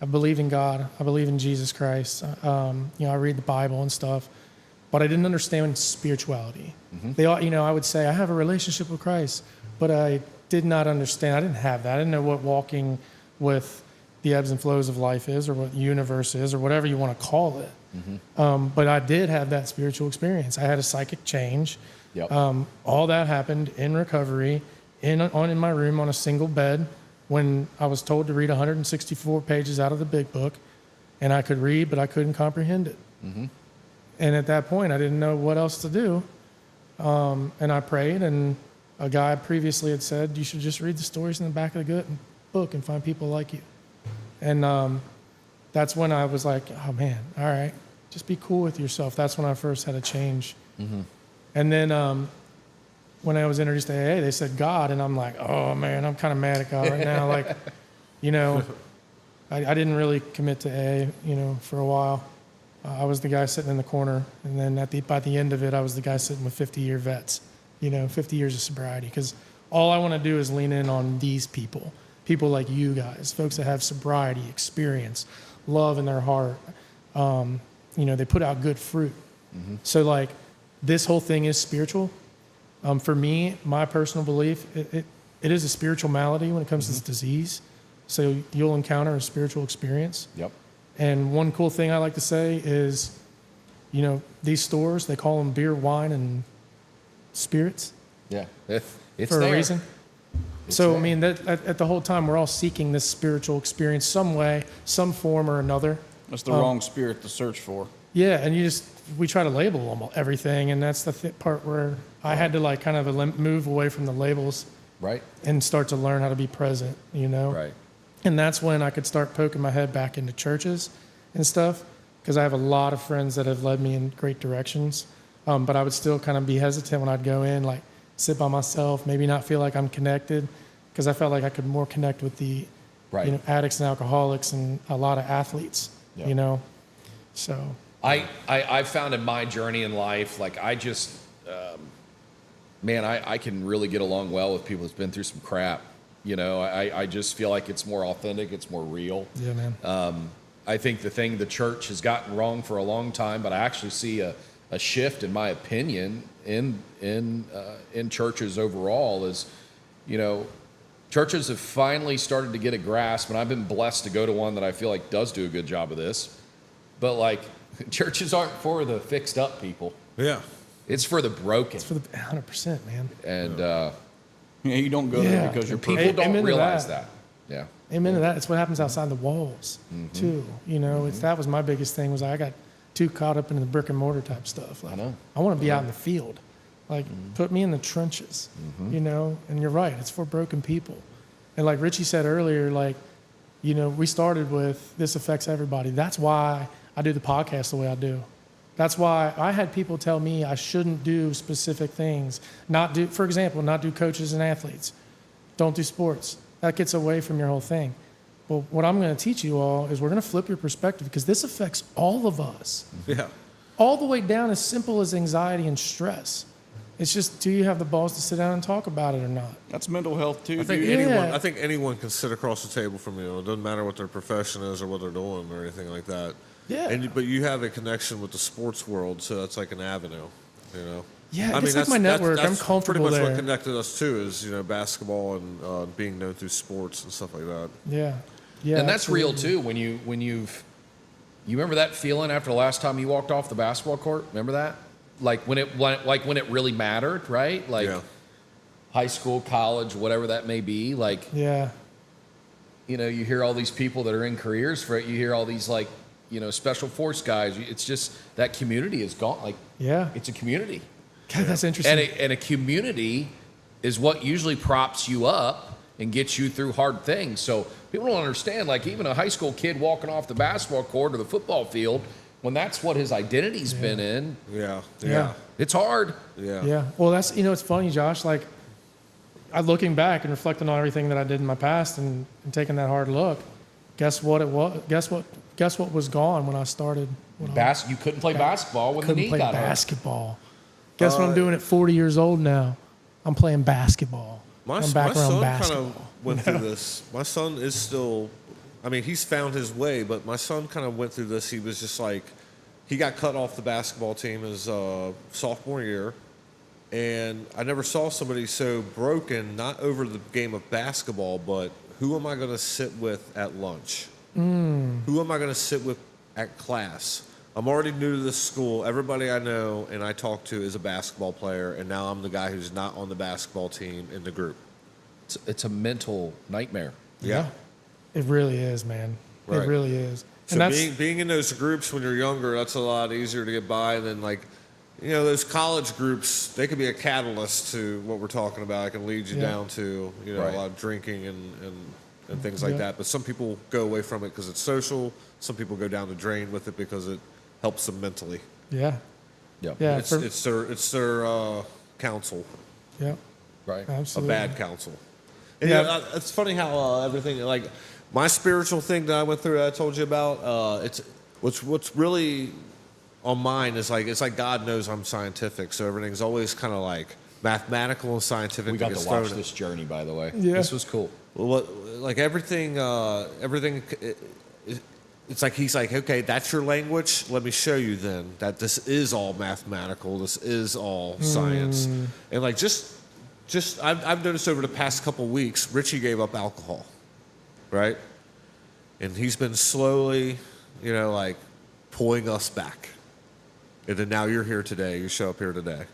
I believe in God, I believe in Jesus Christ. I read the Bible and stuff, but I didn't understand spirituality. They all, I would say I have a relationship with Christ, but I did not understand. I didn't have that. I didn't know what walking with the ebbs and flows of life is, or what the universe is, or whatever you want to call it. But I did have that spiritual experience. I had a psychic change. Yep. All that happened in recovery, in my room on a single bed, when I was told to read 164 pages out of the big book, and I could read, but I couldn't comprehend it. And at that point, I didn't know what else to do. And I prayed, and a guy previously had said, you should just read the stories in the back of the book and find people like you. And that's when I was like, oh man, all right, just be cool with yourself. That's when I first had a change. And then when I was introduced to AA, they said God, and I'm like, oh man, I'm kind of mad at God right now. Like, I didn't really commit to AA, for a while. I was the guy sitting in the corner, and then by the end of it, I was the guy sitting with 50-year vets, 50 years of sobriety, because all I want to do is lean in on these people like you guys, folks that have sobriety, experience, love in their heart. They put out good fruit. So like, this whole thing is spiritual. For me, my personal belief, it is a spiritual malady when it comes to this disease. So you'll encounter a spiritual experience. Yep. And one cool thing I like to say is, these stores, they call them beer, wine, and spirits. Yeah. It's for there. a reason. So, I mean, at the whole time, we're all seeking this spiritual experience some way, some form or another. That's the wrong spirit to search for. Yeah, and we try to label everything, and that's the part where I had to like kind of move away from the labels, Right. and start to learn how to be present, Right. And that's when I could start poking my head back into churches and stuff, because I have a lot of friends that have led me in great directions, but I would still kind of be hesitant when I'd go in, like sit by myself, maybe not feel like I'm connected, because I felt like I could more connect with the Right. addicts and alcoholics and a lot of athletes, Yeah. So I found in my journey in life, like I just, I can really get along well with people that's been through some crap. I just feel like it's more authentic, it's more real. yeah, man. I think the thing the church has gotten wrong for a long time, but I actually see a shift, in my opinion, in churches overall is, churches have finally started to get a grasp, and I've been blessed to go to one that I feel like does do a good job of this. But like, churches aren't for the fixed up people. Yeah. It's for the broken. It's for the 100%, man. And You don't go there because you're people perfect. don't Amen to realize that. that. Yeah. Amen to that. It's what happens outside the walls, too. That was my biggest thing, was I got too caught up in the brick and mortar type stuff. Like, I know. I want to be out in the field. Like, put me in the trenches, and you're right. It's for broken people. And like Richie said earlier, like, we started with this affects everybody. That's why I do the podcast the way I do. That's why I had people tell me I shouldn't do specific things. For example, not do coaches and athletes. Don't do sports. That gets away from your whole thing. Well, what I'm going to teach you all is we're going to flip your perspective, because this affects all of us. Yeah. All the way down, as simple as anxiety and stress. It's just, do you have the balls to sit down and talk about it or not? That's mental health too. I think dude. I think anyone can sit across the table from you. It doesn't matter what their profession is or what they're doing or anything like that. Yeah. But you have a connection with the sports world, so that's like an avenue, Yeah, it's like my network. I'm comfortable pretty much there. what connected us too is basketball and being known through sports and stuff like that. Yeah. Yeah. And that's real absolutely. too. You remember that feeling after the last time you walked off the basketball court? Remember that? Like when it really mattered, right? Like high school, college, whatever that may be. Like, Yeah. you hear all these people that are in careers for it. You hear all these, like, special force guys. It's just that community is gone. Like, Yeah. it's a community. God, that's interesting. And a community is what usually props you up and gets you through hard things. So people don't understand, like even a high school kid walking off the basketball court or the football field, when that's what his identity's been in, Yeah. it's hard. Yeah. Well, that's, it's funny, Josh, like I'm looking back and reflecting on everything that I did in my past and taking that hard look. Guess what it was? Guess what was gone when I started? You couldn't play basketball when the knee Couldn't play got hurt. basketball. Guess what I'm doing at 40 years old now? I'm playing basketball. I'm back around son basketball. kind of went through this. My son is still, I mean, he's found his way, but my son kind of went through this. He was just like, he got cut off the basketball team his sophomore year. And I never saw somebody so broken, not over the game of basketball, but who am I going to sit with at lunch? Who am I going to sit with at class? I'm already new to this school. Everybody I know and I talk to is a basketball player, and now I'm the guy who's not on the basketball team in the group. It's a mental nightmare. Yeah. It really is, man. Right. It really is. So being in those groups when you're younger, that's a lot easier to get by than those college groups. They could be a catalyst to what we're talking about. It can lead you down to Right. a lot of drinking and things like that. But some people go away from it because it's social. Some people go down the drain with it because it helps them mentally. Yeah. Yep. Yeah. It's their counsel, Yeah. Right. a Absolutely. bad counsel. And Yeah. it's funny how everything, like my spiritual thing that I went through, that I told you about. It's what's really on mine is like, it's like God knows I'm scientific, so everything's always kind of like mathematical and scientific. We got gets to watch thrown- this journey, by the way. Yeah. This was cool. Well, everything. It's like he's like, okay, that's your language. Let me show you then that this is all mathematical. This is all science. And like just I've noticed over the past couple weeks, Richie gave up alcohol, right? And he's been slowly, like pulling us back. And then now you're here today. You show up here today.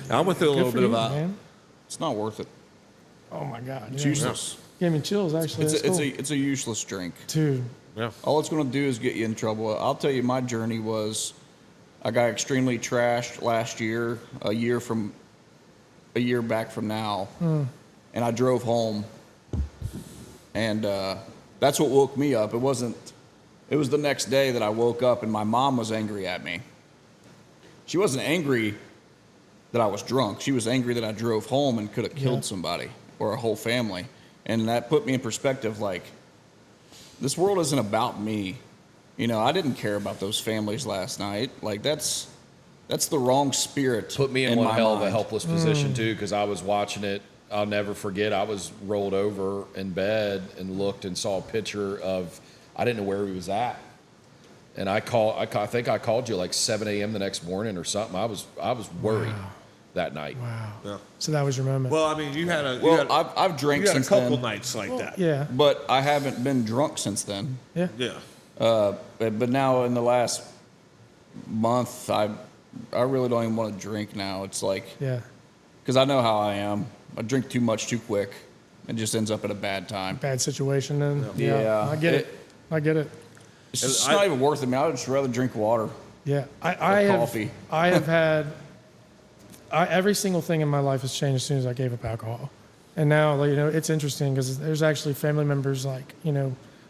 Now I went through a Good little for bit you, of man. It's not worth it. Oh my God. It's yeah. useless. Gave me chills, actually. It's That's a, cool. it's a useless drink. Dude. Yeah. All it's going to do is get you in trouble. I'll tell you, my journey was, I got extremely trashed last year, a year back from now, and I drove home, and that's what woke me up. It was the next day that I woke up, and my mom was angry at me. She wasn't angry that I was drunk. She was angry that I drove home and could have killed somebody or a whole family, and that put me in perspective, like, this world isn't about me. I didn't care about those families last night. Like, that's the wrong spirit. Put me in one my hell of a mind. helpless position too, because I was watching it. I'll never forget. I was rolled over in bed and looked and saw a picture of. I didn't know where he was at, and I think I called you like 7 a.m. the next morning or something. I was worried that night. Wow. Yeah. So that was your moment. Well, I mean, you had a Well, I've drank you had a since couple then, nights like that. yeah. but I haven't been drunk since then. Yeah. Yeah. But now in the last month, I really don't even want to drink now. It's like, Yeah. because I know how I am. I drink too much too quick. It just ends up at a bad time. Bad situation. And Yeah. I get it. I get it. It's just not even worth it, man. I'd just rather drink water. Yeah. I have, coffee. I have had, every single thing in my life has changed as soon as I gave up alcohol. And now, like, it's interesting because there's actually family members like,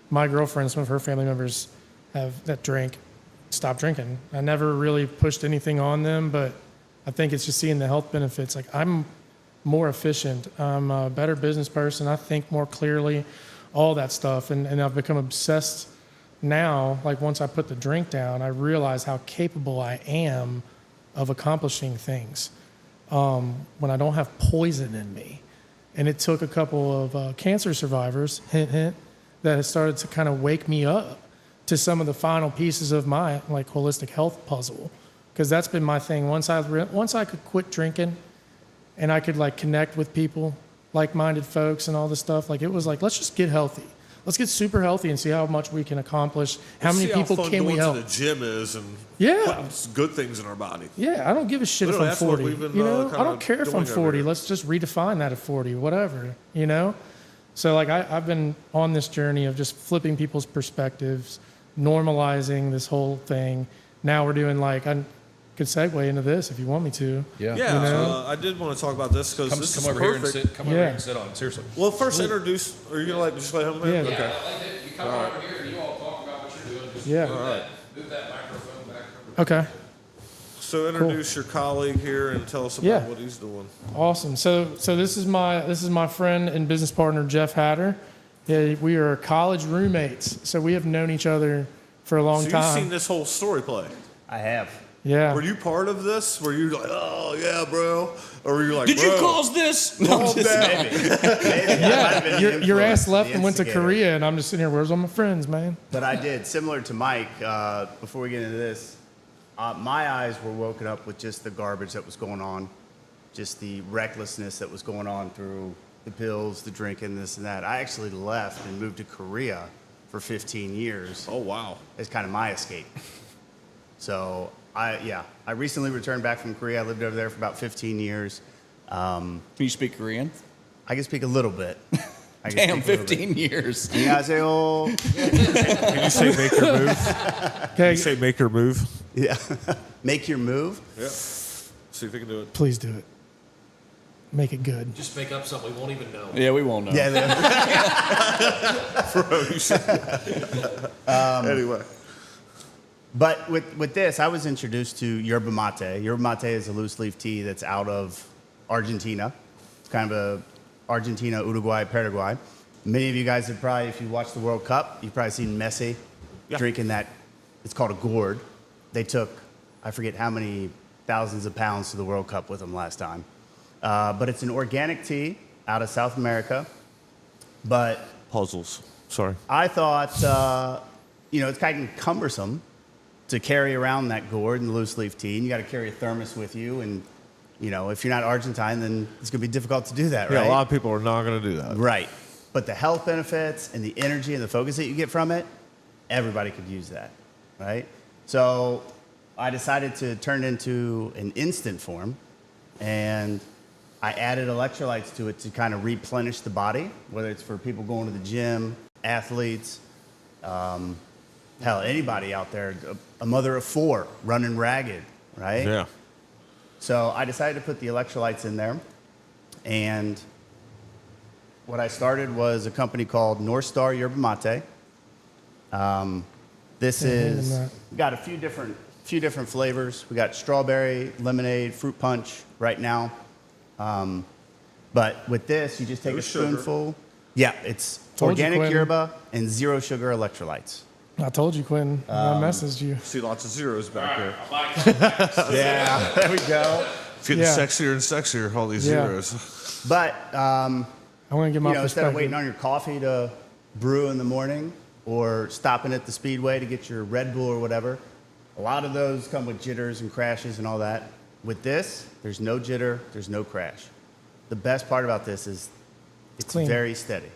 my girlfriend, some of her family members that drink, stop drinking. I never really pushed anything on them, but I think it's just seeing the health benefits. Like, I'm more efficient. I'm a better business person. I think more clearly, all that stuff. And I've become obsessed now. Like, once I put the drink down, I realize how capable I am of accomplishing things when I don't have poison in me. And it took a couple of cancer survivors, hint, hint, that has started to kind of wake me up to some of the final pieces of my like holistic health puzzle. Because that's been my thing. Once I could quit drinking and I could like connect with people, like-minded folks and all this stuff, like it was like, let's just get healthy. Let's get super healthy and see how much we can accomplish. How many people can we help? To the gym is and Yeah. putting good things in our body. Yeah, I don't give a shit if Literally, I'm that's what 40. we've been, I kinda don't care if I'm doing over 40. here. Let's just redefine that at 40, whatever, So like I've been on this journey of just flipping people's perspectives, normalizing this whole thing. Now we're doing I could segue into this if you want me to. Yeah. Yeah, I did want to talk about this because this is come over here and perfect. sit. Come over here and sit on it. Seriously. Well, first introduce. Are you gonna just let him in? Yeah. Okay. You come over here and you all talk about what you're doing. Just Yeah. move that microphone back. Okay. So introduce your colleague here and tell us about Yeah. what he's doing. Awesome. So this is my friend and business partner Jeff Hatter. Yeah, we are college roommates. So we have known each other for a long So time. you've seen this whole story play. I have. Yeah. Were you part of this? Were you like, oh yeah, bro, or were you like, Did bro, you cause this? No, calm down? Maybe. Yeah, your ass influence, left the and went to instigator. Korea, and I'm just sitting here. Where's all my friends, man? But I did. Similar to Mike, before we get into this, my eyes were woken up with just the garbage that was going on, just the recklessness that was going on through the pills, the drinking, this and that. I actually left and moved to Korea for 15 years. Oh wow. As kind of my escape. So I recently returned back from Korea. I lived over there for about 15 years. Can you speak Korean? I can speak a little bit. I can Damn, speak a little bit. 15 years. 안녕하세요. Can you say make your move? Can Okay, you say make your move? Yeah. Make your move. Yeah. See if you can do it. please do it. Make it good. Just make up something we won't even know. Yeah, we won't know. Yeah. Bro, you should. Anyway. But with this, I was introduced to yerba mate. Yerba mate is a loose leaf tea that's out of Argentina. It's kind of a Argentina, Uruguay, Paraguay. Many of you guys have probably, if you watched the World Cup, you've probably seen Messi drinking that. It's called a gourd. They took, I forget how many thousands of pounds to the World Cup with them last time. But it's an organic tea out of South America. But Puzzles. Sorry. I thought, it's kind of cumbersome to carry around that gourd and the loose leaf tea, and you got to carry a thermos with you. And, if you're not Argentine, then it's going to be difficult to do that, right? Yeah, a lot of people are not going to do that. Right. But the health benefits and the energy and the focus that you get from it, everybody could use that, right? So I decided to turn it into an instant form, and I added electrolytes to it to kind of replenish the body, whether it's for people going to the gym, athletes, hell, anybody out there, a mother of 4 running ragged, right? Yeah. So I decided to put the electrolytes in there, and what I started was a company called North Star Yerba Mate. This is we got a few different flavors. We got strawberry, lemonade, fruit punch right now. But with this, you just take No a sugar. spoonful. Yeah, it's Told you, organic Quinn. yerba and 0 sugar electrolytes. I told you, Quinn. I messaged you. See lots of zeros back there. Yeah, there we go. It's getting Yeah. sexier and sexier, all these Yeah. zeros. But I want to get my instead perspective. of waiting on your coffee to brew in the morning or stopping at the Speedway to get your Red Bull or whatever, a lot of those come with jitters and crashes and all that. With this, there's no jitter, there's no crash. The best part about this is it's Clean. very steady.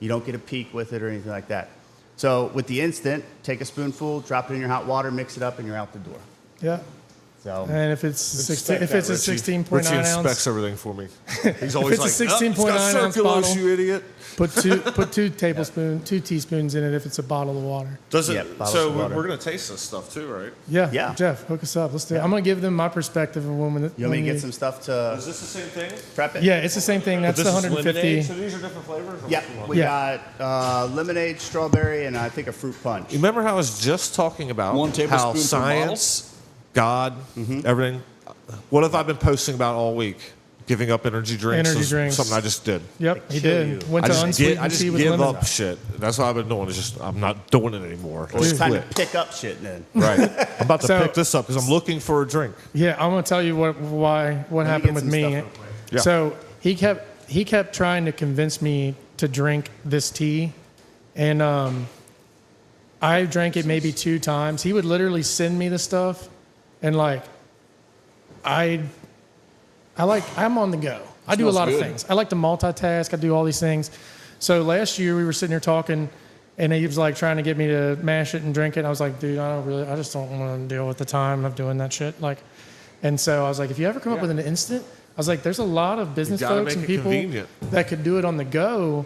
You don't get a peak with it or anything like that. So with the instant, take a spoonful, drop it in your hot water, mix it up, and you're out the door. Yeah. So And if it's 16, Respect if it's that, a Richie. 16.9 Richie inspects ounce, everything for me. He's always it's a like, 16.9 it's ounce got circulose, bottle. you idiot. put two teaspoons in it if it's a bottle of water. Does it? Yeah, bottles So of water. we're going to taste this stuff too, right? Yeah. Yeah. Jeff, hook us up. Let's do it. I'm gonna give them my perspective of when. you want me to get some stuff to Is this the same thing? prep it? Yeah, it's the same thing. That's But the this is 150. lemonade, so these are different flavors? Yeah, we Yeah. got lemonade, strawberry, and I think a fruit punch. You remember how I was just talking about 1 tablespoon how per science, God, everything. What have I been posting about all week? Giving up energy drinks. Energy is drinks. Something I just did. Yep, he kill did. you. Went to I unsweetened just tea with give lemon. up shit. That's what I've been doing. It's just I'm not doing it anymore. Well, it's Just time to quit. pick up shit then. Right. I'm about to So- pick this up because I'm looking for a drink. Yeah, I'm gonna tell you what me happened get with some me. stuff real quick. Yeah. So he kept trying to convince me to drink this tea, and I drank it maybe 2 times. He would literally send me the stuff, and I'm on the go. I do a Smells lot of good. things. I like to multitask. I do all these things. So last year we were sitting here talking, and he was like trying to get me to mash it and drink it. And I was like, dude, I just don't want to deal with the time of doing that shit. And so I was like, if you ever come up with an instant, I was like, there's a lot of business gotta folks make and it people convenient. that could do it on the go,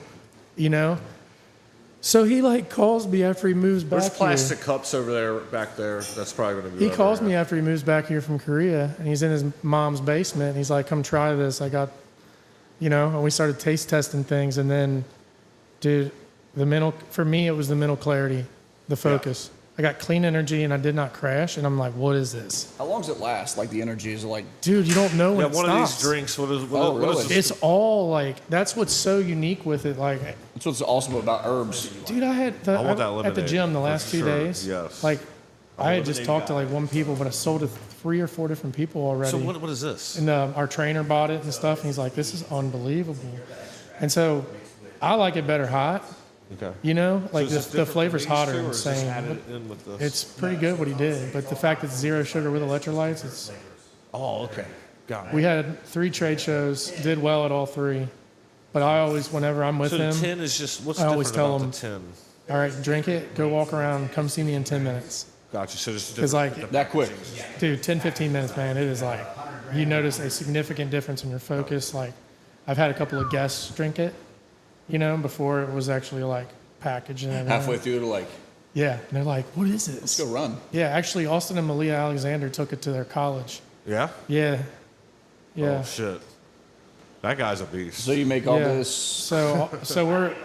So he like calls me after he moves back There's plastic here. cups over there, back there. That's probably going to be. He calls me after he moves back here from Korea, and he's in his mom's basement. And he's like, "Come try this. I got, And we started taste testing things, and then, dude, for me, it was the mental clarity, the focus. I got clean energy, and I did not crash. And I'm like, what is this, How long does it last? Like the energy is like. dude? You don't know when Yeah, it one stops. of these drinks. What really? is this? It's all like that's what's so unique with it. Like, That's what's awesome about herbs. dude, I had I want that at the lemonade, gym the for last 2 sure. days. Yes. Like, I had just lemonade talked to guy. like one people, but I sold to 3 or 4 different people already. So what is this? And our trainer bought it and stuff, and he's like, "This is unbelievable." And so, I like it better hot. Okay. Like So is this the different flavor's from these hotter two, or and is this saying added in with this? it's pretty good what he did. But the fact that it's 0 sugar with electrolytes, it's. Oh, okay. Got it. We had 3 trade shows, did well at all 3. But I always, whenever I'm with So him, the 10 is just what's I different always tell about him- the 10? all right, drink it, go walk around, come see me in 10 minutes. Gotcha. So just Because like, That quick. dude, 10, 15 minutes, man, it is like, you notice a significant difference in your focus. Like, I've had a couple of guests drink it, before it was actually like packaged and everything. Halfway through, they're like, Yeah, and they're like, what is this? let's go run. Yeah, actually, Austin and Malia Alexander took it to their college. yeah. Yeah. Yeah. Oh shit. That guy's a beast. So you make all yeah. this So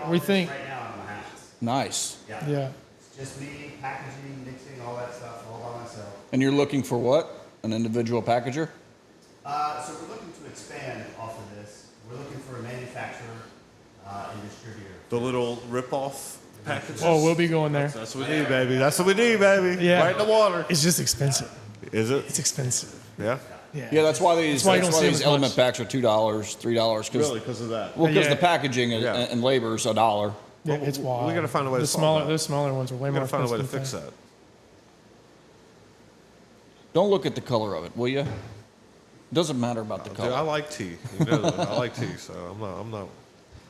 we think, Right now in my house. nice. yeah. It's just me packaging, mixing, all that stuff all by myself. And you're looking for what? An individual packager? So we're looking to expand off of this. We're looking for a manufacturer and distributor. The little rip-off packages. Oh, we'll be going there. That's what we need, baby. That's what we need, baby. Yeah. Right in the water. It's just expensive. Is it? It's expensive. Yeah. Yeah. Yeah, that's why these, That's why you don't see them these as element much. packs are $2, $3. Really, because of that. Well, because Yeah. the packaging and, Yeah. and labor is $1. Yeah, it's wild. we gotta find a way the to solve smaller, that. Those smaller ones are way We more gotta find a way to expensive fix than- that. Don't look at the color of it, will you? Doesn't matter about the Dude, color. I like tea. You know that. I like tea, so I'm not.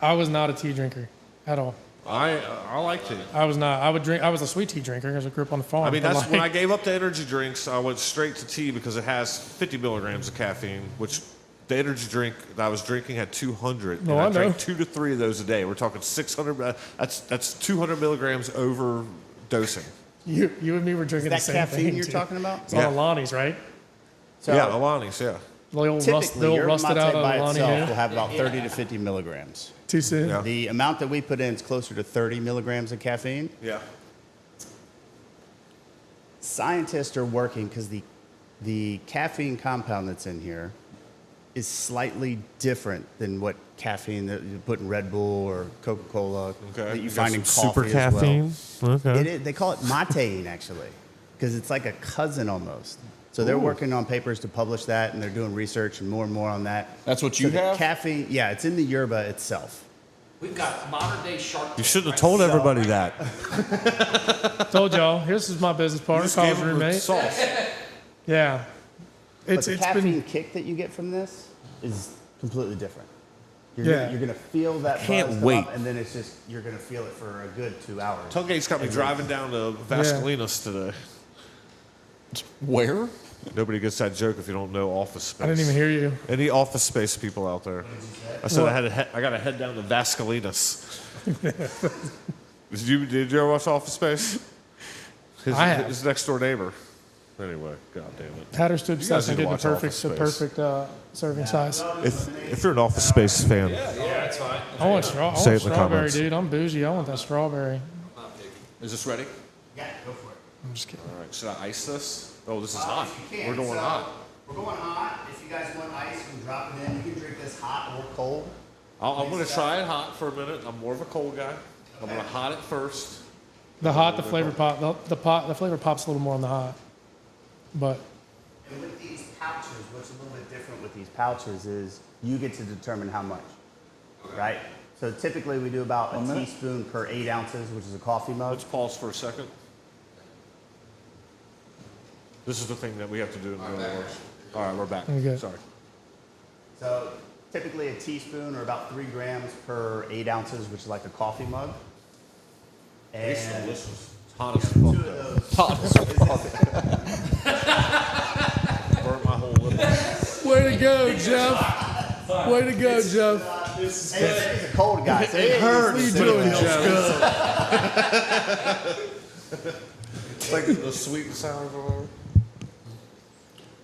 I was not a tea drinker at all. I like tea. I was not. I was a sweet tea drinker because I grew up on the farm. I mean, but that's like, when I gave up the energy drinks. I went straight to tea because it has 50 milligrams of caffeine, which the energy drink that I was drinking had 200. No, and I I drank know. 2 to 3 of those a day. We're talking 600. That's 200 milligrams over dosing. you and me were drinking That the same caffeine thing. you're too. talking about? It's on Alani's, right? So Yeah, Alani's. Yeah. The old typically, the old your rusted mate out by Alani itself will here. have about 30 to 50 milligrams. Too soon. Yeah. The amount that we put in is closer to 30 milligrams of caffeine. Yeah. Scientists are working because the caffeine compound that's in here is slightly different than what caffeine that you put in Red Bull or Coca-Cola Okay. that you got find in some coffee super as well. caffeine. Okay. It is, they call it matein actually, because it's like a cousin almost. So they're working on papers to publish that, and they're doing research and more on that. That's what So you the have? caffeine, yeah, it's in the yerba itself. We've got modern day shark. You shouldn't have told everybody that. Told y'all. This is my business partner, Just gave college them the roommate. sauce. Yeah. But It's the it's caffeine been kick that you get from this is completely different. You're Yeah. gonna, you're gonna feel that Can't buzz come wait. up, and then it's just you're gonna feel it for a good 2 hours. Tailgate's got me driving down to Vascalinas today. Where? Nobody gets that joke if you don't know Office Space. I didn't even hear you. Any Office Space people out there? I said I got to head down to Vascalinas. Did you ever watch Office Space? I have. His next door neighbor. Anyway, god damn it. Had her stood You guys obsessed on need to getting watch Office the perfect serving size. If you're an Office Space fan, I want Say it in the strawberry, comments. dude. I'm bougie. I want that strawberry. is this ready? Yeah, go for it. I'm just kidding. All right. Should I ice this? Oh, this is hot. If you can. We're going So, hot. We're going hot. If you guys want ice, you can drop it in. You can drink this hot or cold. I'm going to try it hot for a minute. I'm more of a cold guy. I'm going to hot it first. The hot, the flavor pop, the flavor pops a little more on the hot, but And with these pouches, what's a little bit different with these pouches is you get to determine how much, right? So typically we do about a teaspoon per 8 ounces, which is a coffee mug. Let's pause for a second. This is the thing that we have to do in the middle of ours. All right, we're back. Okay. Sorry. So typically a teaspoon or about 3 grams per 8 ounces, which is like a coffee mug. And It's delicious. It's hot as fuck, though. Burnt my whole lip. way to go, Jeff. Way to go, Jeff. He's a cold guy. So it hurts. It's like the sweet and sour.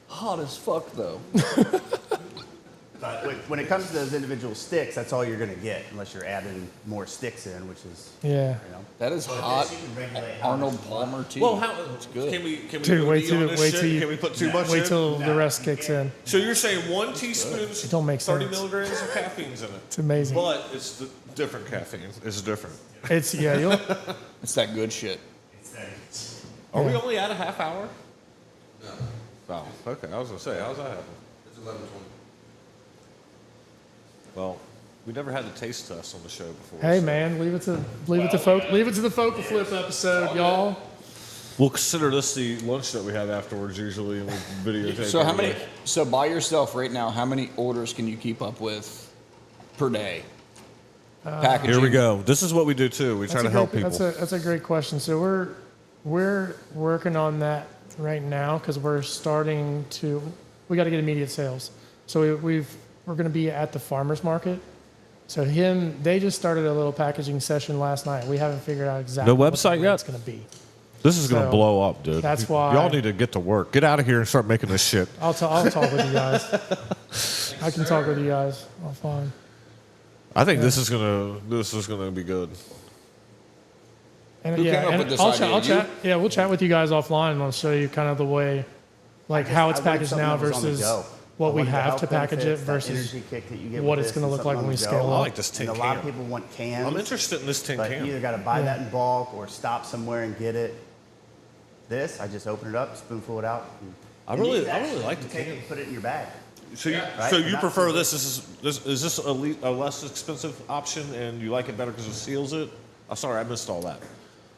Hot as fuck though. But when it comes to those individual sticks, that's all you're going to get unless you're adding more sticks in, which is, Yeah. you know. That is But hot. this you can regulate how Arnold much you Palmer want. tea. Well, how good. can we Dude, go wait deep till- on this wait shit? till you- Can we put too much Wait in? till the rest kicks in. So you're saying 1 teaspoon, It don't make 30 sense. milligrams of caffeine's in it. It's amazing. But it's the different caffeine. It's different. It's you'll It's that good shit. Are we only at a half hour? No. Oh, okay. I was gonna say, how's that happen? It's 11:20. Well, we never had the taste test on the show before. Hey so man, leave it to the Focal Flip episode, y'all. We'll consider this the lunch that we have afterwards usually, and we videotape. So how many? everything. So by yourself right now, how many orders can you keep up with per day? Packaging. Here we go. This is what we do too. We try to help people. That's a great question. So we're working on that right now because we got to get immediate sales. So we're going to be at the farmers market. So they just started a little packaging session last night. We haven't figured out exactly No what website yet? it's going to be. This is going to So, blow up, dude. that's why- y'all need to get to work. Get out of here and start making this shit. I'll talk with you guys. I can talk with you guys offline. I think this is gonna be good. And Who came up and with this I'll idea? I'll You? chat. Yeah, we'll chat with you guys offline, and I'll show you kind of the way, like how it's I wanted packaged something now that was on the versus go. what I we wanted the have health to package it benefits, that versus energy kick that you get what with it's this going to and look like something when we on the scale go. I up. like this tin And a lot can. of people want cans. I'm interested in this tin But can. you either got to buy that in bulk or stop somewhere and get it. This, I just open it up, spoonful it out. I and really these like actually, the you can take can. it and put it in your bag. So you, Right? so you Not prefer too this? Is this a less expensive option, and you like it better because it seals it? I'm sorry, I missed all that.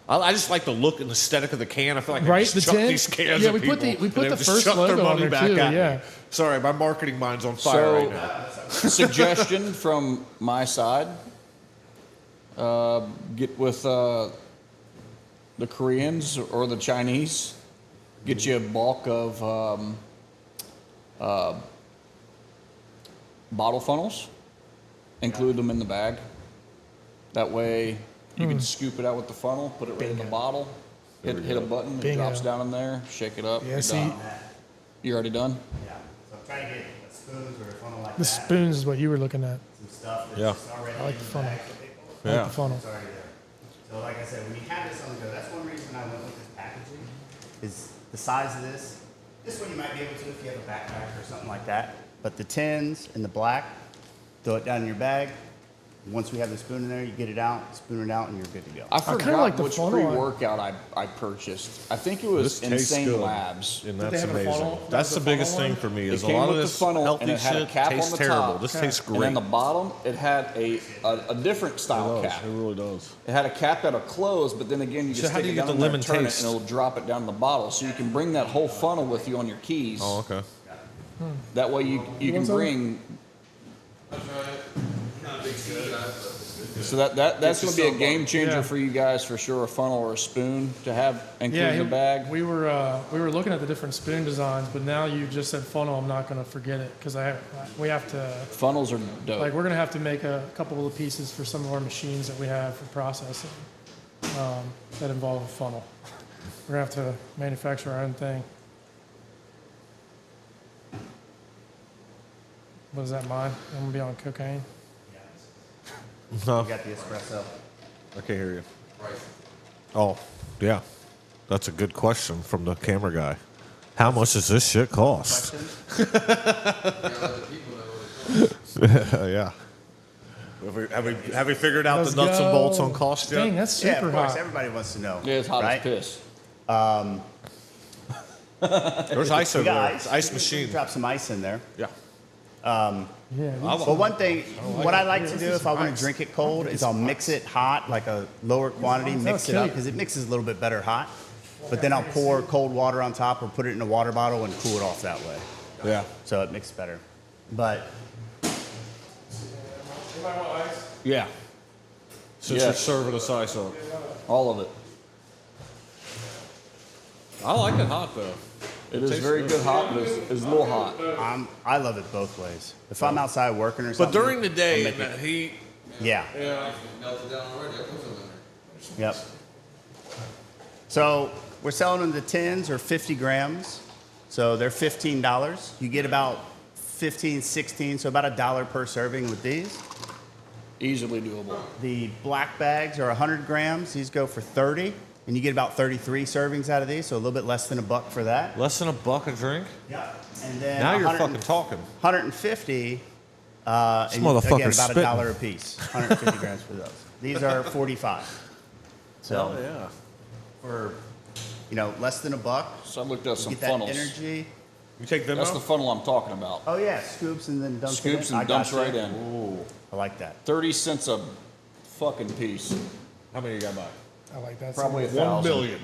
I just like the look and aesthetic of the can. I feel like I Right, just the chuck tin? these cans Yeah, at we put people, we put and the they just first chuck their logo on money there back too. at me. Yeah. Sorry, my marketing mind's on fire So, right now. suggestion from my side: get with the Koreans or the Chinese. Get you a bulk of bottle funnels. Include them in the bag. That way, you can scoop it out with the funnel, put it right in the bottle, hit a button, it Bingo. drops down in there, shake it up. Yeah, you're see, done. You already done? Yeah. So I'm trying to get spoons or a funnel like the that. spoons is what you were looking at. Some stuff that's Yeah. just already I like in the the funnel. bag for people. I like Yeah. the funnel. It's already there. So like I said, when you have this on the go, that's one reason I went with this packaging, is the size of this. This one you might be able to if you have a backpack or something like that. But the tins and the black, throw it down in your bag. Once we have the spoon in there, you get it out, spoon it out, and you're good to go. I kinda forgot like the which funnel one. pre-workout I purchased. I think it was This tastes Insane good, Labs. and they that's have a amazing. funnel? That's The the biggest funnel thing one? for me. It Is a came lot of with the this funnel, healthy and it had a shit cap tastes on the terrible. top. This tastes And great. then the bottom, it had a different style It does. cap. It really does. It had a cap that'll close, but then again, you So just how take do it you get down the in there, lemon turn taste? it, and it'll drop it down to the bottle. So you can bring that whole funnel with you on your keys. Oh, okay. That way you can want some? bring. So that's going to be a game changer Yeah. for you guys for sure. A funnel or a spoon to have included in the bag. We were looking at the different spoon designs, but now you just said funnel. I'm not going to forget it because we have to. Funnels are dope. Like we're gonna have to make a couple of pieces for some of our machines that we have for processing that involve a funnel. We're gonna have to manufacture our own thing. What is that, mine? I'm gonna be on cocaine. No, You got the espresso. I can't hear you. Oh, yeah. That's a good question from the camera guy. How much does this shit cost? Yeah. Have we figured out Let's the nuts and go. bolts on cost yet? Dang, that's Yeah, super of course. hot. Everybody wants to know. Yeah, it's hot right? as piss. There's ice over We got there. ice. Ice We can machine. Drop some ice in there. Yeah. Yeah, But one thing, what I like to do if I want to drink it cold is I'll mix it hot, like a lower quantity, mix it up because it mixes a little bit better hot. But then I'll pour cold water on top or put it in a water bottle and cool it off that way. Yeah. So it mixes better. But Yeah, Since Yeah. you're serving us ice up. all of it. I like it hot though. It is very good hot, but it's a little hot. I love it both ways. If I'm outside working or something. But during the day, I'll in make that it- heat, Yeah. yeah. Melted down already. I put some in there. Yep. So we're selling them the tins or 50 grams. So they're $15. You get about 15, 16, so about $1 per serving with these. Easily doable. The black bags are 100 grams. These go for 30, and you get about 33 servings out of these, so a little bit less than $1 for that. Less than $1 a drink? Yeah. And then Now you're 100 fucking talking. 150, and motherfucker's again, about spitting. $1 a piece. 150 grams for those. These are 45. So Hell yeah. for less than $1, So I looked up you some get that funnels. energy. You take them That's out? the funnel I'm talking about. Oh yeah, scoops and then dumps. Scoops it in. and I dumps got right you. in. Ooh, I like that. 30 cents a fucking piece. How many you got by? I like that. Probably so much. 1 billion.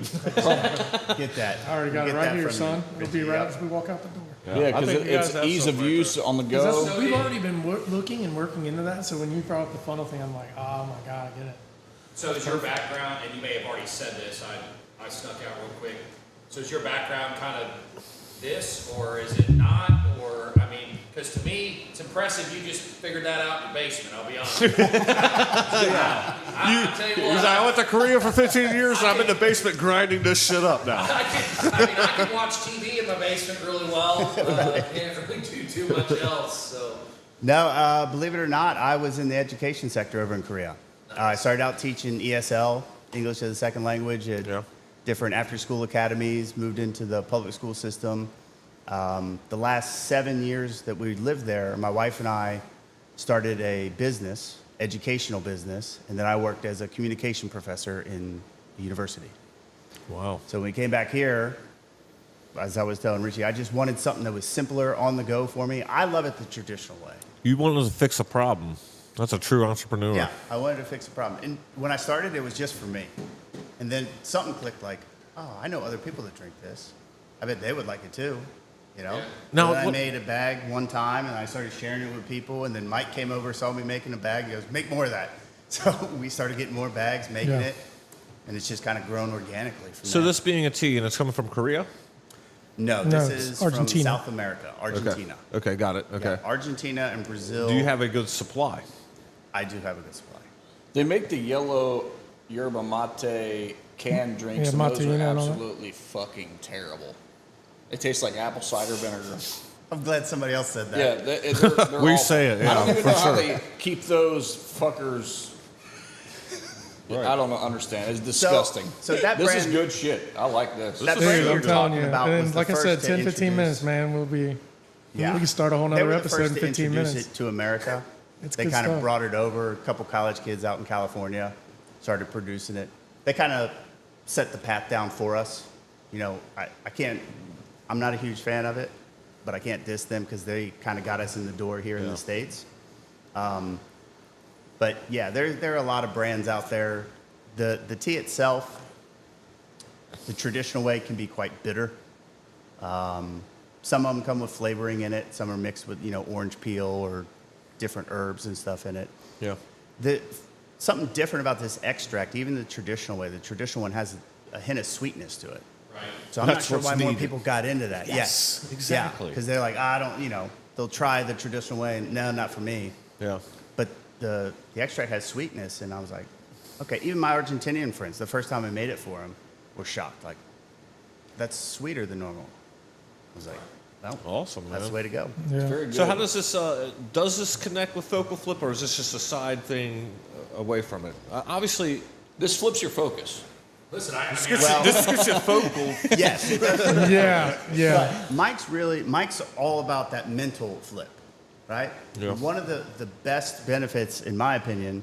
Get that. I already got Get it right that here, from son. you. It'll be right Yep. as we walk out the door. Yeah, I because think you guys it's have ease of something right use on the 'Cause go. that's- we've already been looking and working into that. So when you brought up the funnel thing, I'm like, oh my god, I get it. So is your background, and you may have already said this, I snuck out real quick. So is your background kind of this, or is it not? Or, I mean, because to me, it's impressive you just figured that out in your basement, I'll be honest. I'll tell you He's what, like, I went to Korea for 15 years and I'm in the basement grinding this shit up now. I can watch TV in my basement really well. Can't really do too much else, so. No, believe it or not, I was in the education sector over in Korea. I started out teaching ESL, English as a Second Language, at Yeah. different after-school academies, moved into the public school system. The last 7 years that we lived there, my wife and I started a business, educational business, and then I worked as a communication professor in the university. Wow. So when we came back here, as I was telling Richie, I just wanted something that was simpler, on the go for me. I love it the traditional way. You wanted to fix a problem. That's a true entrepreneur. Yeah, I wanted to fix a problem. And when I started, it was just for me. And then something clicked like, oh, I know other people that drink this. I bet they would like it too, Yeah. Now, And then I what- made a bag one time, and I started sharing it with people. And then Mike came over, saw me making a bag. He goes, make more of that. So we started getting more bags, making Yeah. it. And it's just kind of grown organically from So there. this being a tea and it's coming from Korea? No, No, this it's is Argentina. from South America, Argentina. Okay, got it. Okay. Yeah, Argentina and Brazil. Do you have a good supply? I do have a good supply. They make the yellow yerba mate canned drinks, Yeah, and those mate, you know, are and all that. absolutely fucking terrible. They taste like apple cider vinegar. I'm glad somebody else said that. Yeah, they're We awful. say it, I don't yeah, even for know how sure. they keep those fuckers. I don't understand. It's disgusting. So that this brand- is good shit. I like this. That is brand Dude, you're I'm telling talking you. about was And the like I first said, to 10, 15 introduce- minutes, man. We'll be. Yeah. We can start a whole They nother were the episode first in to 15 introduce minutes. it to America. It's They good kind of stuff. brought it over. A couple college kids out in California started producing it. They kind of set the path down for us. You know, I can't. I'm not a huge fan of it, but I can't diss them because they kind of got us in the door here in the States. But yeah, there are a lot of brands out there. The tea itself, the traditional way, can be quite bitter. Some of them come with flavoring in it. Some are mixed with orange peel or different herbs and stuff in it. Yeah. Something different about this extract, even the traditional way. The traditional one has a hint of sweetness to it. Right. So I'm not That's sure what's why more needed. people got into that. Yes, exactly. Because they're like, I don't, they'll try the traditional way, and no, not for me. Yeah. But the extract has sweetness, and I was like, okay. Even my Argentinian friends, the first time I made it for them, were shocked. Like, that's sweeter than normal. I was like, well, Awesome, man. that's the way to go. Yeah. Very good. So how does this connect with Focal Flip, or is this just a side thing away from it? Obviously, This flips your focus. Listen, I mean, this gets you focal. Yes. it does. Yeah, yeah. But Mike's all about that mental flip, right? Yeah. One of the best benefits, in my opinion,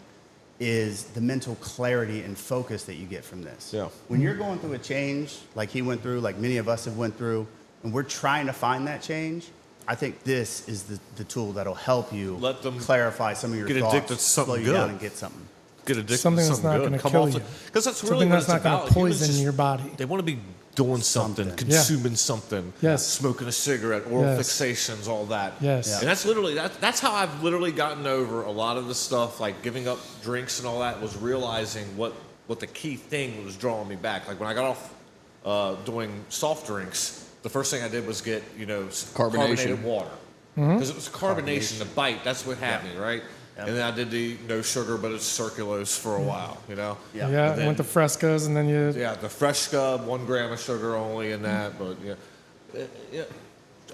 is the mental clarity and focus that you get from this. Yeah. When you're going through a change, like he went through, like many of us have went through, and we're trying to find that change, I think this is the tool that'll help you Let them clarify some of your get thoughts, addicted to something slow you good. down and get something. Get addicted Something to that's something not good. gonna Come kill off you. Because that's really Something what that's it's not going about. to Humans poison just- your body. They want to be doing something, Something. consuming something, Yes. smoking a cigarette, oral Yes. fixations, all that. Yes. Yeah. And that's literally that's how I've literally gotten over a lot of the stuff, like giving up drinks and all that, was realizing what the key thing was drawing me back. Like when I got off doing soft drinks, the first thing I did was get, Carbonation. carbonated water. Because it was carbonation, the bite, that's what had me, right? Yep. And then I did the no sugar, but it's sucralose for a while, Yeah. Yeah, And then- went to Frescas, and then you. Yeah, the fresh scub, 1 gram of sugar only in that, but yeah.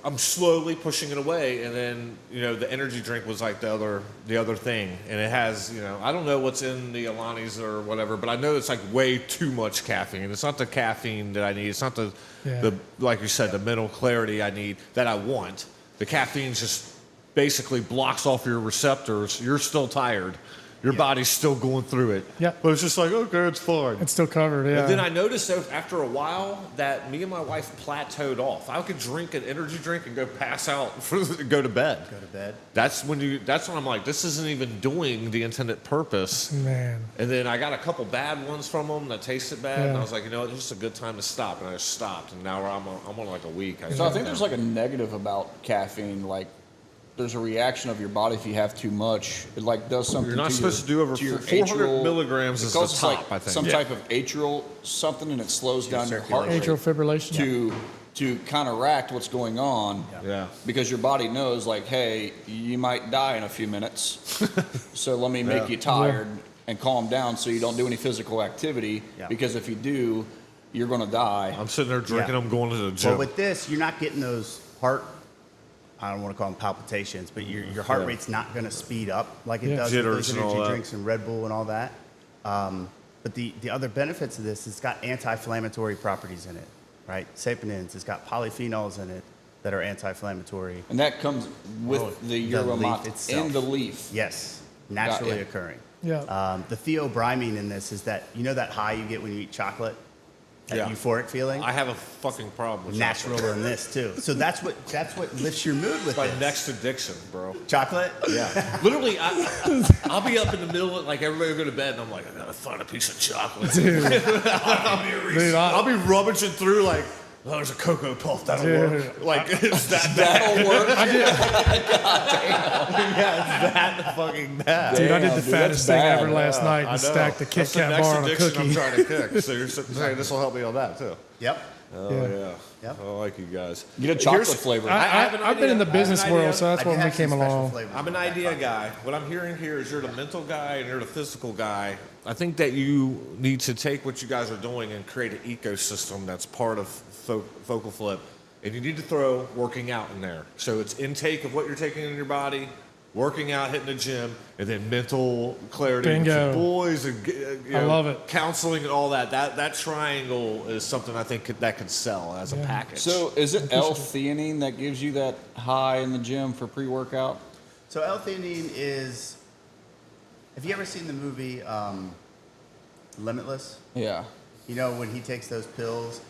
I'm slowly pushing it away, and then the energy drink was like the other thing, and it has I don't know what's in the Alani's or whatever, but I know it's like way too much caffeine. It's not the caffeine that I need. It's not the like you said, the mental clarity I need that I want. The caffeine just basically blocks off your receptors. You're still tired. Your body's still going through it. Yeah. But it's just like, okay, it's fine. It's still covered, yeah. And then I noticed that after a while that me and my wife plateaued off. I could drink an energy drink and go pass out, go to bed. Go to bed. That's when I'm like, this isn't even doing the intended purpose. Man. And then I got a couple bad ones from them that tasted bad, and Yeah. I was like, it's just a good time to stop. And I just stopped, and now I'm on like a week. So I think there's like a negative about caffeine, like there's a reaction of your body if you have too much. It like does something. You're not to supposed your, to do over to your 400 atrial- milligrams it is the causes, top, like, I think. some Yeah. type of atrial something, and it slows down your heart rate Atrial fibrillation. to counteract what's going on. Yeah. Because your body knows, like, hey, you might die in a few minutes, so let me make you tired and calm down so you don't do any physical activity. Yeah. Because if you do, you're going to die. I'm sitting there drinking. Yeah. I'm going to the gym. Well, with this, you're not getting those heart. I don't want to call them palpitations, but your heart rate's not going to speed up like it does with Jitters those and all energy that. drinks and Red Bull and all that. But the other benefits of this, it's got anti-inflammatory properties in it, right? Saponins, it's got polyphenols in it that are anti-inflammatory. And that comes with the yerba leaf mate itself. in the leaf. Yes, naturally Got ya. occurring. Yeah. The theobromine in this is that, that high you get when you eat chocolate? That Yeah. euphoric feeling? I have a fucking problem with Natural in this too. So that's what lifts your mood with My this. next addiction, bro. Chocolate? Yeah. Literally, I'll be up in the middle, like everybody will go to bed, and I'm like, I gotta find a piece of chocolate. Dude, I'll be rummaging through, like, oh, there's a Cocoa Puff, that'll work. Like, it's that bad. That'll work. Yeah, it's that fucking bad. dude, I did Damn, the dude, fattest that's thing bad. ever last night I and know. stacked the Kit That's the Kat next bar on a addiction cookie. I'm trying to kick. So you're saying this will help me on that, too. Yep. Oh, Yeah. yeah. Yep. I like you guys. Get a chocolate Here's- flavor. I've been in the business world, so that's I do when we have some came special along. flavors I'm in an my back idea pocket. guy. What I'm hearing here is you're the mental guy and you're the physical guy. I think that you need to take what you guys are doing and create an ecosystem that's part of Focal Flip. And you need to throw working out in there. So it's intake of what you're taking in your body, working out, hitting the gym, and then mental clarity with Bingo. your boys and I love it. counseling and all that. That triangle is something I think that could sell as a package. So is it L-theanine that gives you that high in the gym for pre-workout? So L-theanine is. Have you ever seen the movie Limitless? Yeah. When he takes those pills,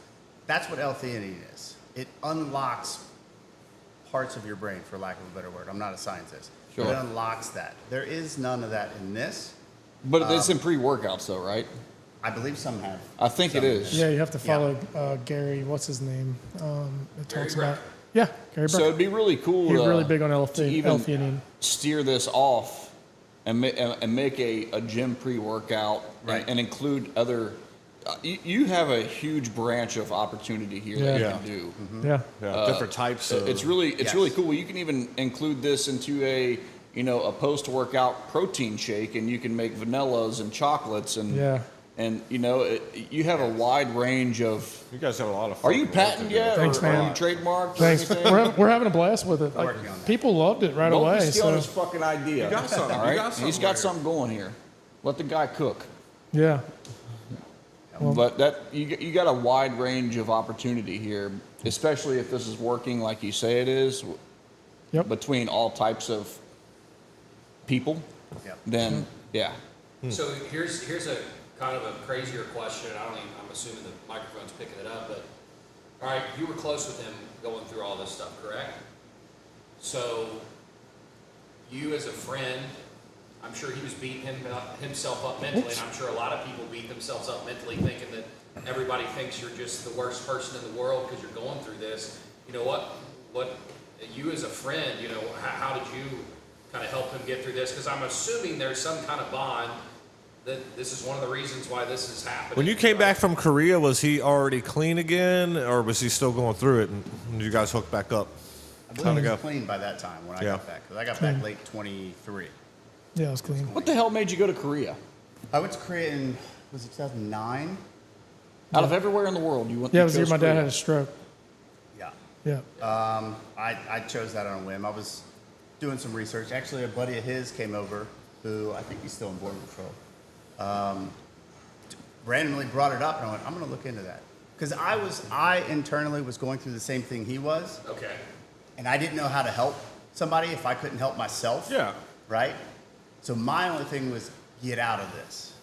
that's what L-theanine is. It unlocks parts of your brain, for lack of a better word. I'm not a scientist. Sure. It unlocks that. There is none of that in this. But it's in pre-workouts though, right? I believe some have. I think it is. Yeah, you have to follow Gary. What's his name? It talks about. Yeah, Gary So Burke. it'd be really cool He's to, really big on to even L-theanine. steer this off and make a gym pre-workout Right. and include other. You have a huge branch of opportunity here that you Yeah. can do. Yeah. Yeah, different types of. It's really Yes. really cool. You can even include this into a post-workout protein shake, and you can make vanillas and chocolates and Yeah. and you have a wide range of. You guys have a lot of fun. Are you patented yet? Thanks, or man. Are you trademarked? Thanks. Or anything? We're having a blast with it. Like, Working on that. people loved it right Don't away. be stealing his So fucking idea. You got something. All You right? got something He's got right something going here. Let the guy cook. yeah. But that you got a wide range of opportunity here, especially if this is working like you say it is, Yep. between all types of people. Yep. Then yeah, So here's a kind of a crazier question. I'm assuming the microphone's picking it up, but all right, you were close with him going through all this stuff, correct? So you as a friend, I'm sure he was beating himself up mentally, and I'm sure a lot of people beat themselves up mentally thinking that everybody thinks you're just the worst person in the world because you're going through this. You know what you as a friend, how did you kind of help him get through this? Because I'm assuming there's some kind of bond this is one of the reasons why this is happening. When you came back from Korea, was he already clean again, or was he still going through it? And you guys hooked back up? I believe he was clean by that time when I got back. Because I got back late 23. Yeah, it was clean. What the hell made you go to Korea? I went to Korea in, was it 2009? Out of everywhere in the world, you went. Yeah, it you was the year chose my dad Korea. had a stroke. Yeah. Yeah. I chose that on a whim. I was doing some research. Actually, a buddy of his came over who I think he's still in Border Patrol. Randomly brought it up, and I went, I'm going to look into that. Because I internally was going through the same thing he was, Okay. and I didn't know how to help somebody if I couldn't help myself. Yeah. Right? So my only thing was get out of this.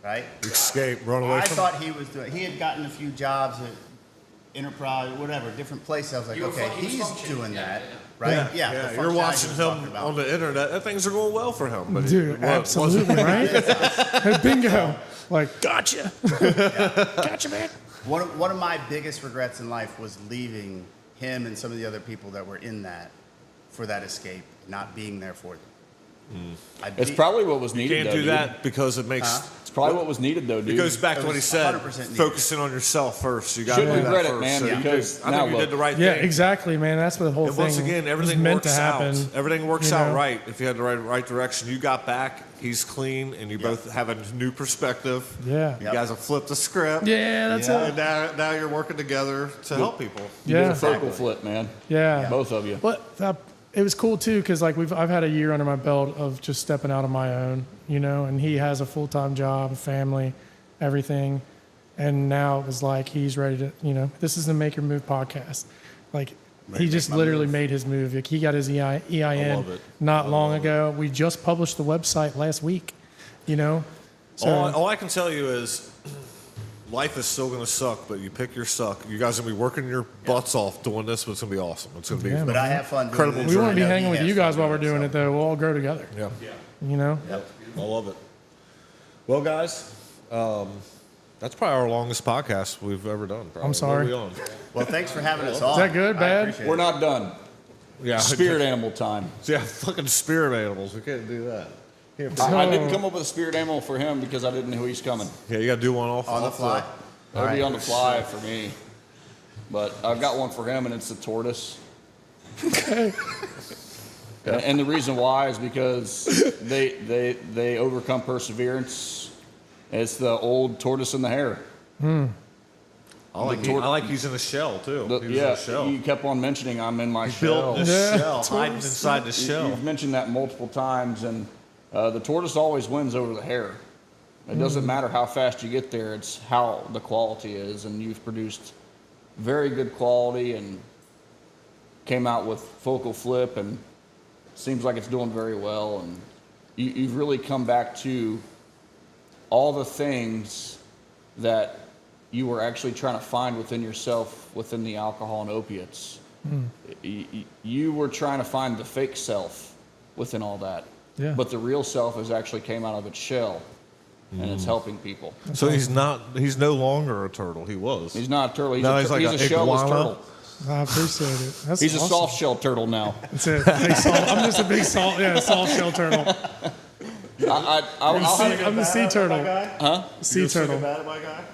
Right? Escape, run away I from thought he had gotten a few jobs at Enterprise, whatever, different places. I was like, You were okay, he was he's functioning. doing Yeah, that, yeah. right? Yeah. the You're functionality watching he was talking him about. on the internet, and things are going well for him. But Dude, absolutely, right? Bingo. Like, gotcha. Gotcha, man. One of my biggest regrets in life was leaving him and some of the other people that were in that for that escape, not being there for them. It's probably what was You needed. can't though, do dude. that because it makes. It's probably what was needed, though, dude. It goes back It to what he was said. 100% needed. Focusing on yourself first. You got to do Shouldn't that regret it, first. man, So you because did, I now think you look. did the right Yeah, thing. exactly, man. That's what the whole And thing once again, was everything meant works to happen. out. Everything works you out know? right if you had the right direction. You got back. He's clean, and you both have a new perspective. Yeah. You guys have flipped the script. Yeah, that's Yeah. it. And now you're working together to help people. You did Yeah. a focal flip, man. Yeah. Both of you. But it was cool too, because like I've had a year under my belt of just stepping out on my own, you know, and he has a full-time job, a family, everything, and now it was like he's ready to, you know, this is the Make Your Move podcast. Like he just literally made his move. Like he got his EIN love it. not long ago. We just published the website last week, you know. So All I can tell you is life is still going to suck, but you pick your suck. You guys are going to be working your butts off doing this, but it's going to be awesome. It's going to be Yeah, But I have fun doing Incredible this. we want to be I know hanging he with has you fun guys while we're doing it, though. We'll all grow together. Yeah. You know. I love it. Well, guys, that's probably our longest podcast we've ever done. Probably. I'm sorry. What are we on? Well, thanks for having us on. that good, I bad? appreciate We're it. not done. Yeah, Spirit animal time. Yeah, fucking spirit animals. We can't do that. I didn't come up with a spirit animal for him because I didn't know he's coming. Yeah, you got to do one off On the fly. That'll be on the fly for me. But I've got one for him, and it's the tortoise. And the reason why is because they overcome perseverance. It's the old tortoise and the hare. I like using a shell too. Using Yeah, a shell. you kept on mentioning I'm in my shell. Built this Yeah, shell, hiding tortoise. inside the shell. You've mentioned that multiple times, and the tortoise always wins over the hare. It doesn't matter how fast you get there; it's how the quality is. And you've produced very good quality, and came out with Focal Flip, and it seems like it's doing very well. And you've really come back to all the things that you were actually trying to find within yourself, within the alcohol and opiates. You were trying to find the fake self within all that. Yeah. But the real self has actually came out of its shell, and it's helping people. So he's no longer a turtle. He was. He's not a turtle. He's, Now a, he's like he's an a shellless iguana? turtle. I appreciate it. That's He's a awesome. soft shell turtle now. That's it. Big salt. I'm just a big soft shell turtle. I'm the sea turtle. Sea turtle. bad at my guy?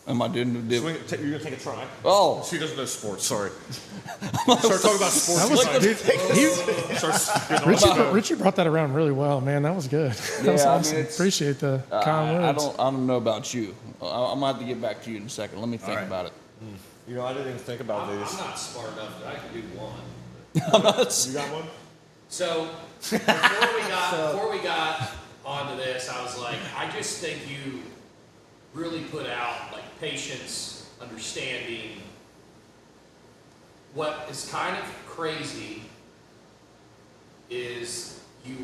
Am I doing? You're going to take a try. Oh, She doesn't know sports. Sorry. Start talking about sports. That was, Dude, Richard brought that around really well, man. That was good. That was Yeah, I mean, awesome. it's- Appreciate the kind I words. don't know about you. I'm gonna have to get back to you in a second. Let me think about it. you know, I didn't even think about I'm these. not smart enough that I can do one. You got one? So before we got onto this, I was like, I just think you really put out like patience, understanding. What is kind of crazy is you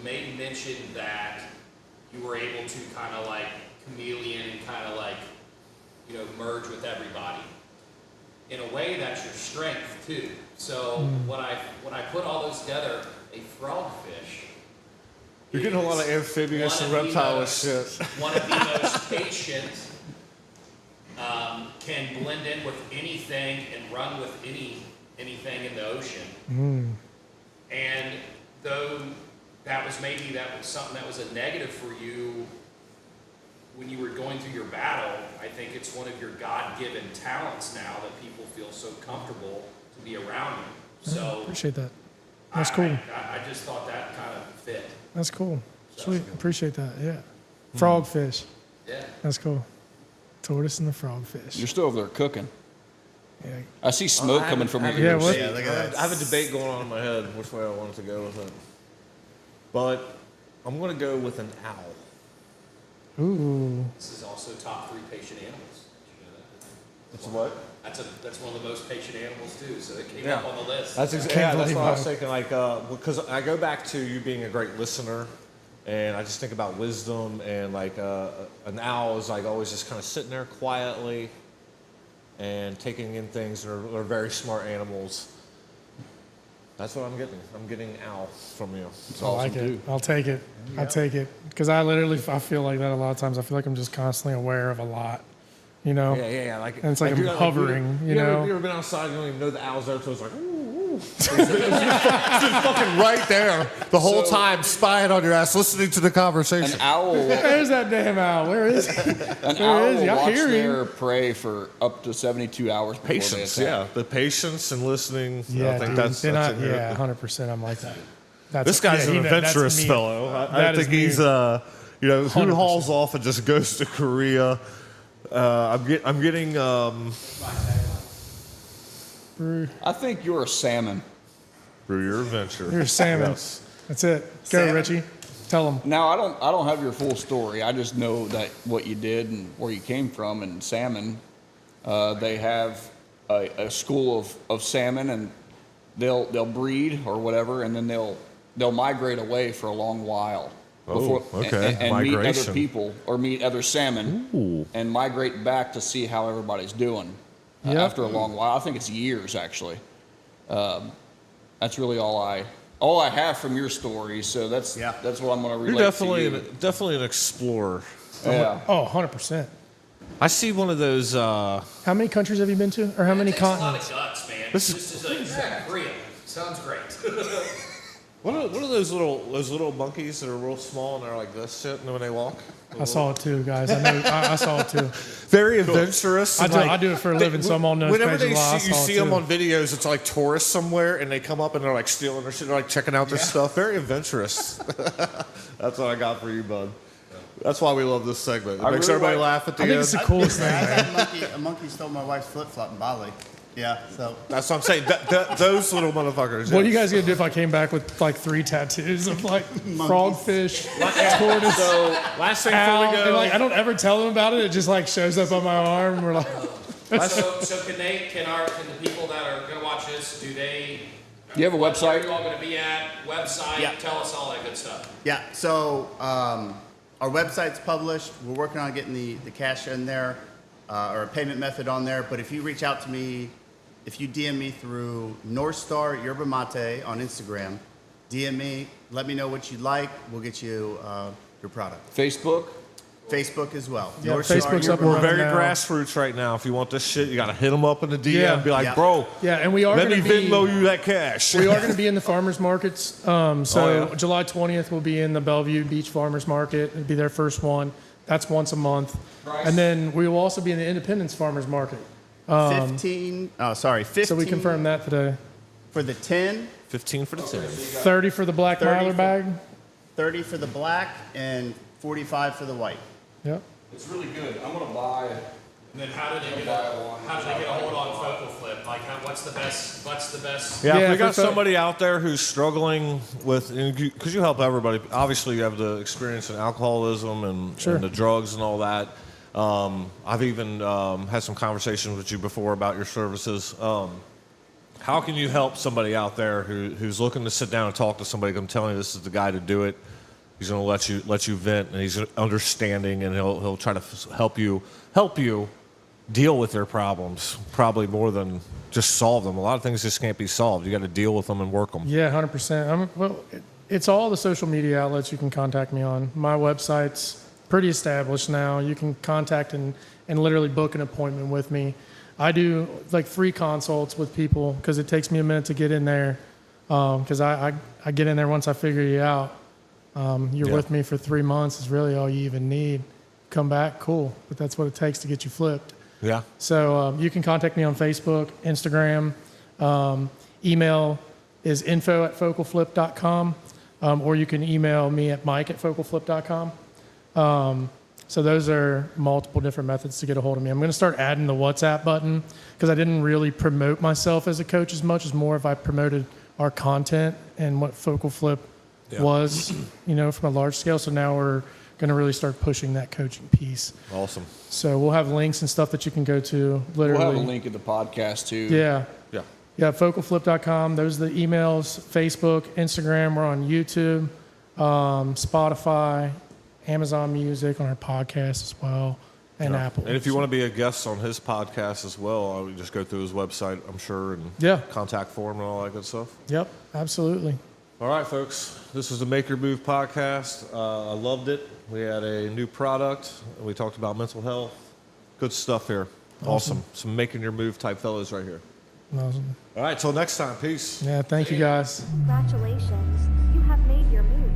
made mention that you were able to kind of like chameleon and kind of like, you know, merge with everybody. In a way, that's your strength too. So when I put all those together, a frogfish. You're getting a lot of amphibious and reptile shit. One of the most patient, can blend in with anything and run with anything in the ocean. And though that was something that was a negative for you when you were going through your battle, I think it's one of your God-given talents now that people feel so comfortable to be around you. So Appreciate that. That's cool. I just thought that kind of fit. That's cool. Sweet. Appreciate that. Yeah. Frogfish. Yeah. That's cool. Tortoise and the frogfish. You're still over there cooking. Yeah. I see smoke coming from your Yeah, ears. what? Yeah, look at that. I have a debate going on in my head which way I wanted to go with it. But I'm going to go with an owl. Ooh. This is also top 3 patient animals. Did you know that? It's what? That's one of the most patient animals too. So it came Yeah. up on the list. That's Can't that's believe what I was how- thinking. Like, because I go back to you being a great listener, and I just think about wisdom, and like an owl is like always just kind of sitting there quietly and taking in things. They're very smart animals. That's what I'm getting. I'm getting owl from you. I like it. I'll take it. I'll take it. Because I feel like that a lot of times. I feel like I'm just constantly aware of a lot. You know? Yeah. Like, And it's like I'm you're hovering, you know? You ever been outside, you don't even know the owl's there, so it's like, ooh. It's just fucking right there the whole time, spying on your ass, listening to the conversation. An owl, There's that damn owl. Where is he? an There owl is he. will I watch hear him. their prey for up to 72 hours before Patience, they attack. yeah. The patience and listening. Yeah, I think dude. that's Then in here. yeah, 100%. I'm like that. That's, This guy's yeah, an that's adventurous me. fellow. I That think is me. he's, who 100%. hauls off and just goes to Korea. I'm getting. I think you're a salmon. Through your adventure. You're a salmon. Yes. That's it. Go, Salmon. Richie. Tell him. Now I don't have your full story. I just know that what you did and where you came from. And salmon, they have a school of salmon, and they'll breed or whatever, and then they'll migrate away for a long while. Oh, okay. And meet other Migration. people or meet other salmon Ooh. and migrate back to see how everybody's doing Yep. after a long while. I think it's years actually. That's really all I have from your story. So that's what I'm going to You're relate definitely an explorer. to you. Yeah. Oh, 100%. I see one of those. How many countries have you been to? Or how many It takes a lot continents? of guts, man. This This is like Korea. Sounds great. What are those little monkeys that are real small and they're like this shit when they walk? I saw it too, guys. I know. I saw it too. Very adventurous. I and, do- I do it for a living, so I'm on those Whenever pages they a lot. I see, you saw it see them too. on videos, it's like tourists somewhere, and they come up and they're like stealing their shit. They're like checking out their stuff. Very adventurous. That's what I got for you, bud. That's why we love this segment. It I makes really everybody like- laugh at the I think end. it's the coolest thing, I man. had a monkey stole my wife's flip flop in Bali. Yeah, so That's what I'm saying. Those little motherfuckers. What are yeah. you guys gonna do if I came back with like 3 tattoos of like frogfish, tortoise, So last thing owl, before we and go. like I don't ever tell them about it. It just like shows up on my arm. And we're like, so can the people that are going to watch this, do they? Do you have a Where website? are you all going to be at? Website? Yeah. Tell us all that good stuff. yeah, so our website's published. We're working on getting the cash in there or a payment method on there. But if you reach out to me, if you DM me through North Star Yerba Mate on Instagram, DM me, let me know what you'd like. We'll get you your product. Facebook. Facebook as well. Yeah, North Star Facebook's up Yerba and We're Mate. very now. grassroots right now. If you want this shit, you got to hit them up in the DM Yeah. and be like, Yeah. bro, yeah, and we are let gonna me be. Venmo you that cash. We are going to be in the farmers markets. So Oh, yeah? July 20th, we'll be in the Bellevue Beach Farmers Market. It'll be their first one. That's once a month. And then we will also be in the Independence Farmers Market. 15. So we confirmed that today. For the 10, 15 for the 10. 30 for the black 30 Mylar for- bag. 30 for the black, and 45 for the white. Yep. It's really good. I'm going to buy. And then how do they get a hold on Focal Flip? Like, what's the best? Yeah, Yeah, if we got for- somebody out there who's struggling with, because you help everybody. Obviously, you have the experience in alcoholism and, Sure. and the drugs and all that. I've even had some conversations with you before about your services. How can you help somebody out there who's looking to sit down and talk to somebody? I'm telling you, this is the guy to do it. He's going to let you vent, and he's understanding, and he'll try to help you deal with their problems, probably more than just solve them. A lot of things just can't be solved. You got to deal with them and work them. Yeah, 100%. It's all the social media outlets you can contact me on. My website's pretty established now. You can contact and literally book an appointment with me. I do like free consults with people because it takes me a minute to get in there. Because I get in there once I figure you out. You're Yeah. with me for 3 months is really all you even need. come back, cool. But that's what it takes to get you flipped. Yeah. So you can contact me on Facebook, Instagram. Email is info@focalflip.com, or you can email me at mike@focalflip.com. So those are multiple different methods to get a hold of me. I'm going to start adding the WhatsApp button because I didn't really promote myself as a coach as much as more if I promoted our content and what Focal Flip was, from a large scale. So now we're going to really start pushing that coaching piece. Awesome. So we'll have links and stuff that you can go to. Literally, We'll have a link in the podcast too. Yeah. Yeah. Yeah, focalflip.com. Those are the emails, Facebook, Instagram. We're on YouTube, Spotify, Amazon Music on our podcast as well, and Apple. And if you want to be a guest on his podcast as well, I would just go through his website, I'm sure, and contact form and all that good stuff. Yep, absolutely. All right, folks. This is the Make Your Move podcast. I loved it. We had a new product. We talked about mental health. Good stuff here. Awesome. Some making your move type fellows right here. Awesome. All right, till next time. Peace. Yeah, thank you guys. Congratulations, you have made your move.